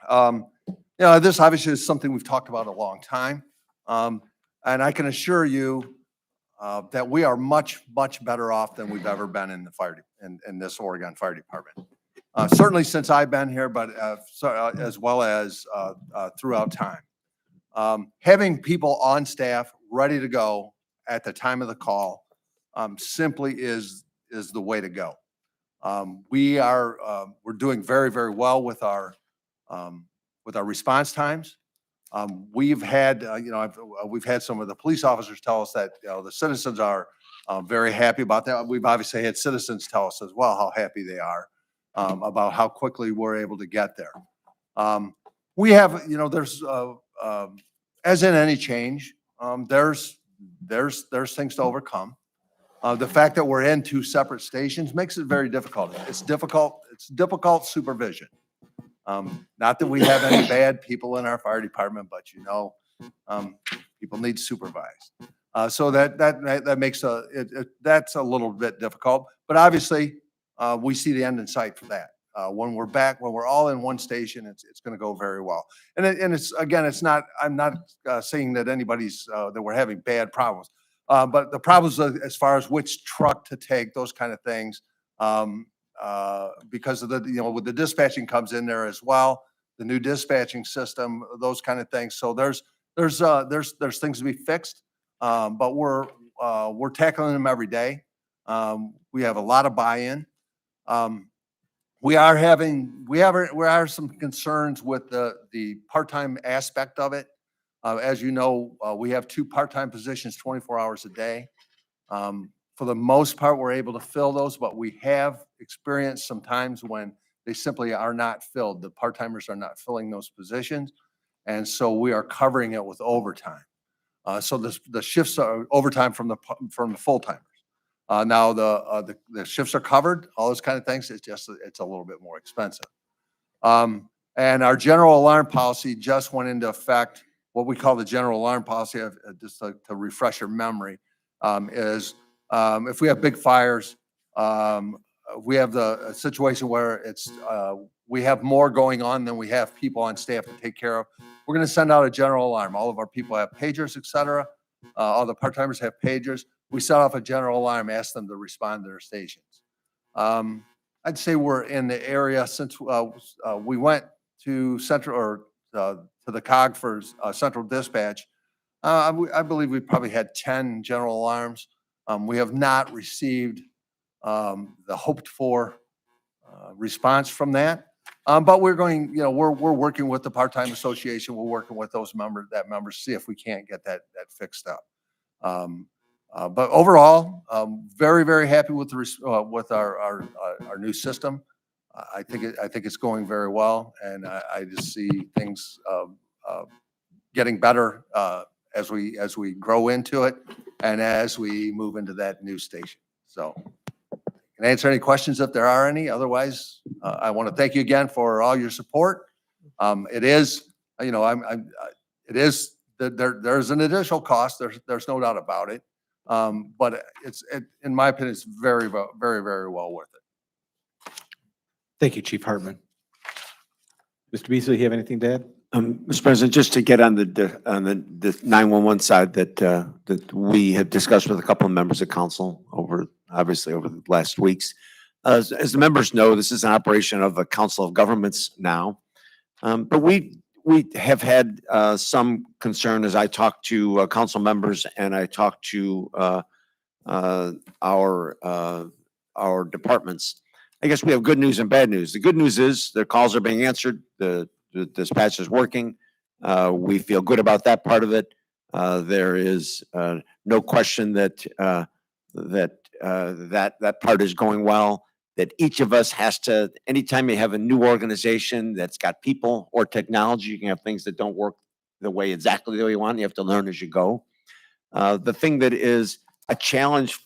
[SPEAKER 12] you know, this obviously is something we've talked about a long time. And I can assure you that we are much, much better off than we've ever been in the in this Oregon Fire Department. Certainly since I've been here, but as well as throughout time. Having people on staff ready to go at the time of the call simply is the way to go. We're doing very, very well with our response times. We've had, you know, we've had some of the police officers tell us that, you know, the citizens are very happy about that. We've obviously had citizens tell us as well how happy they are about how quickly we're able to get there. We have, you know, there's, as in any change, there's things to overcome. The fact that we're in 2 separate stations makes it very difficult. It's difficult supervision. Not that we have any bad people in our fire department, but you know, people need supervised. So that makes that's a little bit difficult, but obviously we see the end in sight for that. When we're all in one station, it's going to go very well. And it's, again, it's not, I'm not saying that anybody's, that we're having bad problems. But the problems as far as which truck to take, those kind of things, because of the, you know, with the dispatching comes in there as well, the new dispatching system, those kind of things. So there's there's things to be fixed, but we're tackling them every day. We have a lot of buy-in. We are some concerns with the part-time aspect of it. As you know, we have 2 part-time positions 24 hours a day. For the most part, we're able to fill those, but we have experienced some times when they simply are not filled. The part-timers are not filling those positions. And so we are covering it with overtime. So the shifts are overtime from the full-timers. Now the shifts are covered, all those kind of things. It's just, it's a little bit more expensive. And our general alarm policy just went into effect. What we call the general alarm policy, just to refresh your memory, is if we have big fires, we have a situation where it's, we have more going on than we have people on staff to take care of. We're going to send out a general alarm. All of our people have pagers, et cetera. All the part-timers have pagers. We set off a general alarm, ask them to respond to their stations. I'd say we're in the area since we went to central or to the COG for central dispatch. I believe we probably had 10 general alarms. We have not received the hoped for response from that. But we're going, we're working with the part-time association. We're working with those members, to see if we can't get that fixed up. But overall, very, very happy with with our new system. I think it's going very well, and I just see things getting better as we grow into it and as we move into that new station. So, can I answer any questions if there are any? Otherwise, I want to thank you again for all your support. It is, it is there's an additional cost. There's no doubt about it. But in my opinion, it's very, very, very well worth it.
[SPEAKER 1] Thank you, Chief Hartman. Mr. Beasley, you have anything to add?
[SPEAKER 10] Mr. President, just to get on the 911 side that we have discussed with a couple of members of council obviously over the last weeks. As the members know, this is an operation of a council of governments now. But we have had some concern as I talk to council members and I talk to our departments. I guess we have good news and bad news. The good news is the calls are being answered. The dispatch is working. We feel good about that part of it. There is no question that that part is going well. That each of us has to, anytime you have a new organization that's got people or technology, you can have things that don't work exactly the way you want. You have to learn as you go. The thing that is a challenge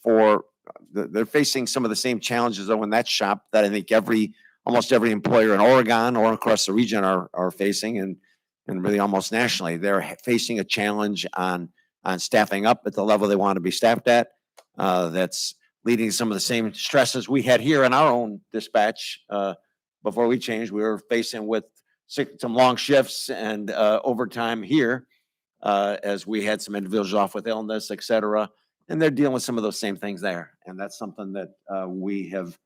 [SPEAKER 10] they're facing some of the same challenges though in that shop that I think almost every employer in Oregon or across the region are facing, and really almost nationally. They're facing a challenge on staffing up at the level they want to be staffed at. That's leading to some of the same stresses we had here in our own dispatch before we changed. We were facing with some long shifts and overtime here as we had some individuals off with illness, et cetera. And they're dealing with some of those same things there. And that's something that we have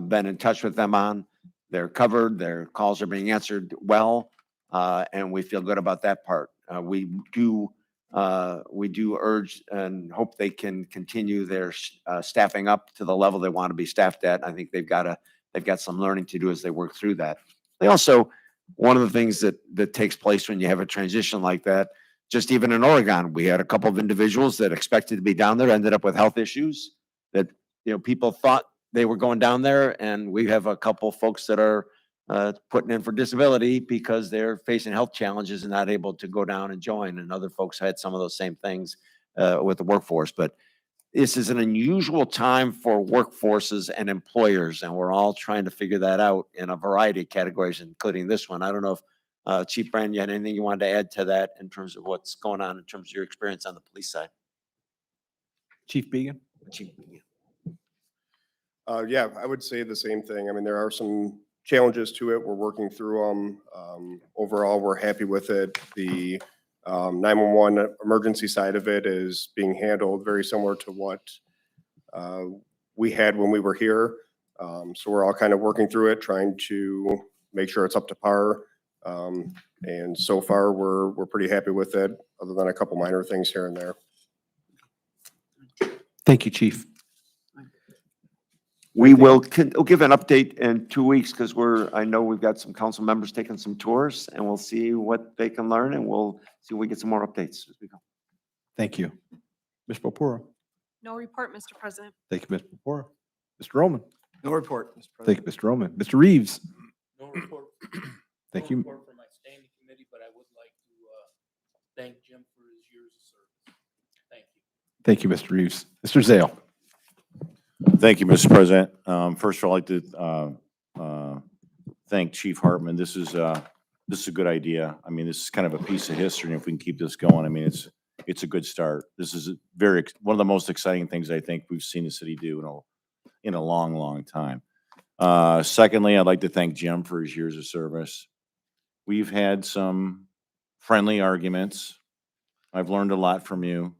[SPEAKER 10] been in touch with them on. They're covered, their calls are being answered well, and we feel good about that part. We do urge and hope they can continue their staffing up to the level they want to be staffed at. I think they've got some learning to do as they work through that. They also, one of the things that takes place when you have a transition like that, just even in Oregon, we had a couple of individuals that expected to be down there, ended up with health issues that, people thought they were going down there. And we have a couple folks that are putting in for disability because they're facing health challenges and not able to go down and join. And other folks had some of those same things with the workforce. But this is an unusual time for workforces and employers, and we're all trying to figure that out in a variety of categories, including this one. I don't know if Chief Brand, you had anything you wanted to add to that in terms of what's going on in terms of your experience on the police side?
[SPEAKER 1] Chief Began?
[SPEAKER 10] Chief Began.
[SPEAKER 9] Yeah, I would say the same thing. I mean, there are some challenges to it. We're working through them. Overall, we're happy with it. The 911 emergency side of it is being handled very similar to what we had when we were here. So we're all kind of working through it, trying to make sure it's up to par. And so far, we're pretty happy with it, other than a couple minor things here and there.
[SPEAKER 1] Thank you, Chief.
[SPEAKER 10] We will we'll give an update in 2 weeks because I know we've got some council members taking some tours and we'll see what they can learn and we'll see if we get some more updates as we go.
[SPEAKER 1] Thank you. Ms. Purpura.
[SPEAKER 13] No report, Mr. President.
[SPEAKER 1] Thank you, Ms. Purpura. Mr. Roman.
[SPEAKER 5] No report, Mr.
[SPEAKER 1] Thank
[SPEAKER 5] President.
[SPEAKER 1] you, Mr. Roman. Mr. Reeves.
[SPEAKER 14] No report.
[SPEAKER 1] Thank
[SPEAKER 14] no
[SPEAKER 1] you.
[SPEAKER 14] report for my standing committee, but I would like to thank Jim for his years of service. Thank you.
[SPEAKER 1] Thank you, Mr. Reeves. Mr. Zale.
[SPEAKER 7] Thank you, Mr. President. First of all, I'd like to thank Chief Hartman. This is a good idea. I mean, this is kind of a piece of history, and if we can keep this going, I mean, it's a good start. This is one of the most exciting things I think we've seen the city do in a long, long time. Secondly, I'd like to thank Jim for his years of service. We've had some friendly arguments. I've learned a lot from you.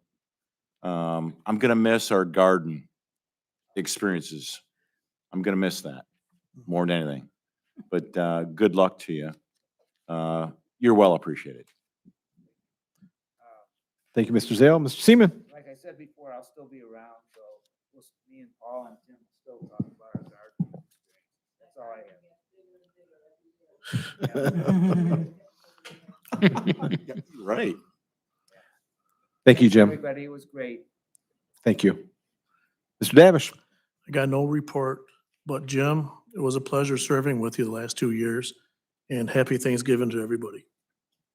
[SPEAKER 7] I'm gonna miss our garden experiences. I'm gonna miss that more than anything. But good luck to you. You're well appreciated.
[SPEAKER 1] Thank you, Mr. Zale. Mr. Seaman.
[SPEAKER 6] Like I said before, I'll still be around, so me and Paul and Tim will still talk about our garden. That's all I
[SPEAKER 7] Right.
[SPEAKER 1] Thank you, Jim.
[SPEAKER 6] Everybody, it was great.
[SPEAKER 1] Thank you. Mr. Davish.
[SPEAKER 4] I got no report, but Jim, it was a pleasure serving with you the last 2 years, and happy Thanksgiving to everybody.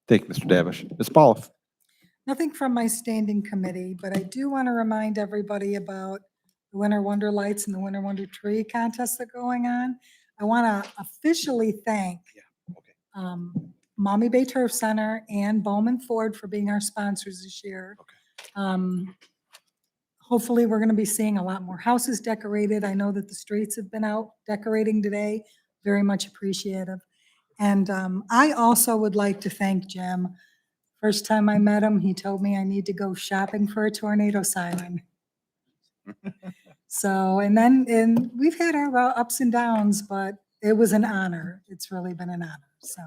[SPEAKER 1] Thank you, Mr. Davish. Ms. Pauloff.
[SPEAKER 8] Nothing from my standing committee, but I do want to remind everybody about the Winter Wonder Lights and the Winter Wonder Tree contests that are going on. I want to officially thank Maumee Bay Turf Center and Bowman Ford for being our sponsors this year. Hopefully, we're going to be seeing a lot more houses decorated. I know that the streets have been out decorating today. Very much appreciative. And I also would like to thank Jim. First time I met him, he told me I need to go shopping for a tornado siren. So, and we've had our ups and downs, but it was an honor. It's really been an honor. So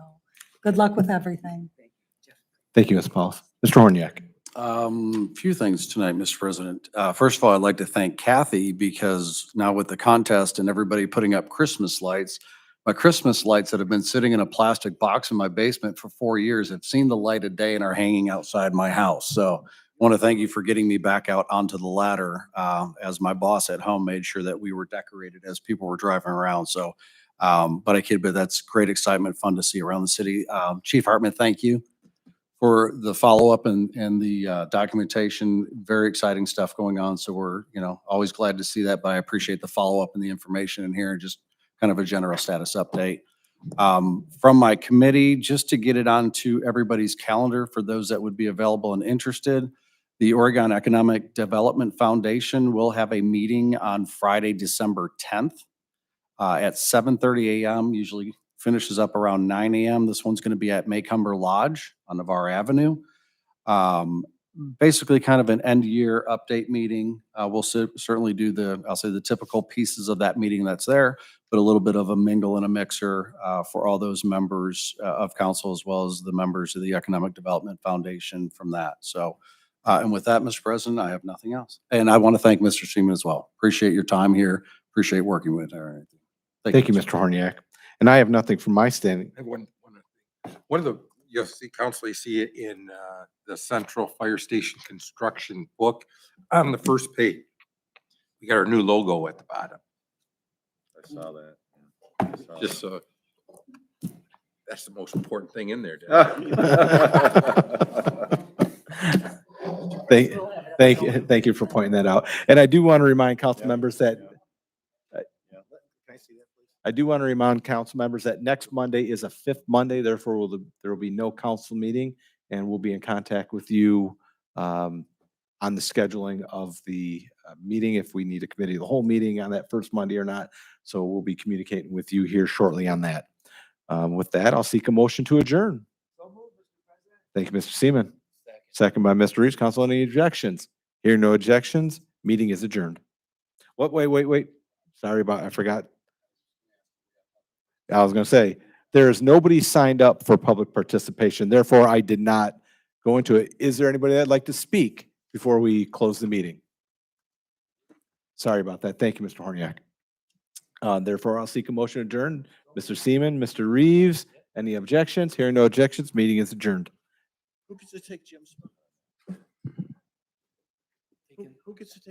[SPEAKER 8] good luck with everything.
[SPEAKER 1] Thank you, Ms. Pauloff. Mr. Horniak.
[SPEAKER 5] Few things tonight, Mr. President. First of all, I'd like to thank Kathy because now with the contest and everybody putting up Christmas lights, my Christmas lights that have been sitting in a plastic box in my basement for 4 years have seen the light of day and are hanging outside my house. So I want to thank you for getting me back out onto the ladder as my boss at home made sure that we were decorated as people were driving around. So, but I kid, but that's great excitement, fun to see around the city. Chief Hartman, thank you for the follow-up and the documentation. Very exciting stuff going on. So we're, always glad to see that, but I appreciate the follow-up and the information in here, just kind of a general status update. From my committee, just to get it onto everybody's calendar for those that would be available and interested, the Oregon Economic Development Foundation will have a meeting on Friday, December 10th at 7:30 a.m. Usually finishes up around 9 a.m. This one's going to be at Maycomber Lodge on Navarre Avenue. Basically kind of an end-year update meeting. We'll certainly do the typical pieces of that meeting that's there, but a little bit of a mingle and a mixer for all those members of council as well as the members of the Economic Development Foundation from that. So, and with that, Mr. President, I have nothing else. And I want to thank Mr. Seaman as well. Appreciate your time here. Appreciate working with her.
[SPEAKER 1] Thank you, Mr. Horniak. And I have nothing from my standing.
[SPEAKER 2] I have one of the, you'll see, council, you see it in the Central Fire Station construction book on the first page. We got our new logo at the bottom.
[SPEAKER 7] I saw that.
[SPEAKER 2] Just so, that's the most important thing in there.
[SPEAKER 1] Thank you for pointing that out. And I do want to remind council members that next Monday is a fifth Monday, therefore there will be no council meeting, and we'll be in contact with you on the scheduling of the meeting, if we need a committee of the whole meeting on that first Monday or not. So we'll be communicating with you here shortly on that. With that, I'll seek a motion to adjourn. Thank you, Mr. Seaman. Second by Mr. Reeves. Council, any objections? Hearing no objections, meeting is adjourned. Wait. Sorry I forgot. I was going to say, There is nobody signed up for public participation. Therefore, I did not go into it. Is there anybody that'd like to speak before we close the meeting? Sorry about that. Thank you, Mr. Horniak. Therefore, I'll seek a motion to adjourn. Mr. Seaman, Mr. Reeves, any objections? Hearing no objections, meeting is adjourned.
[SPEAKER 12] Who gets to take Jim's spot? Who gets to take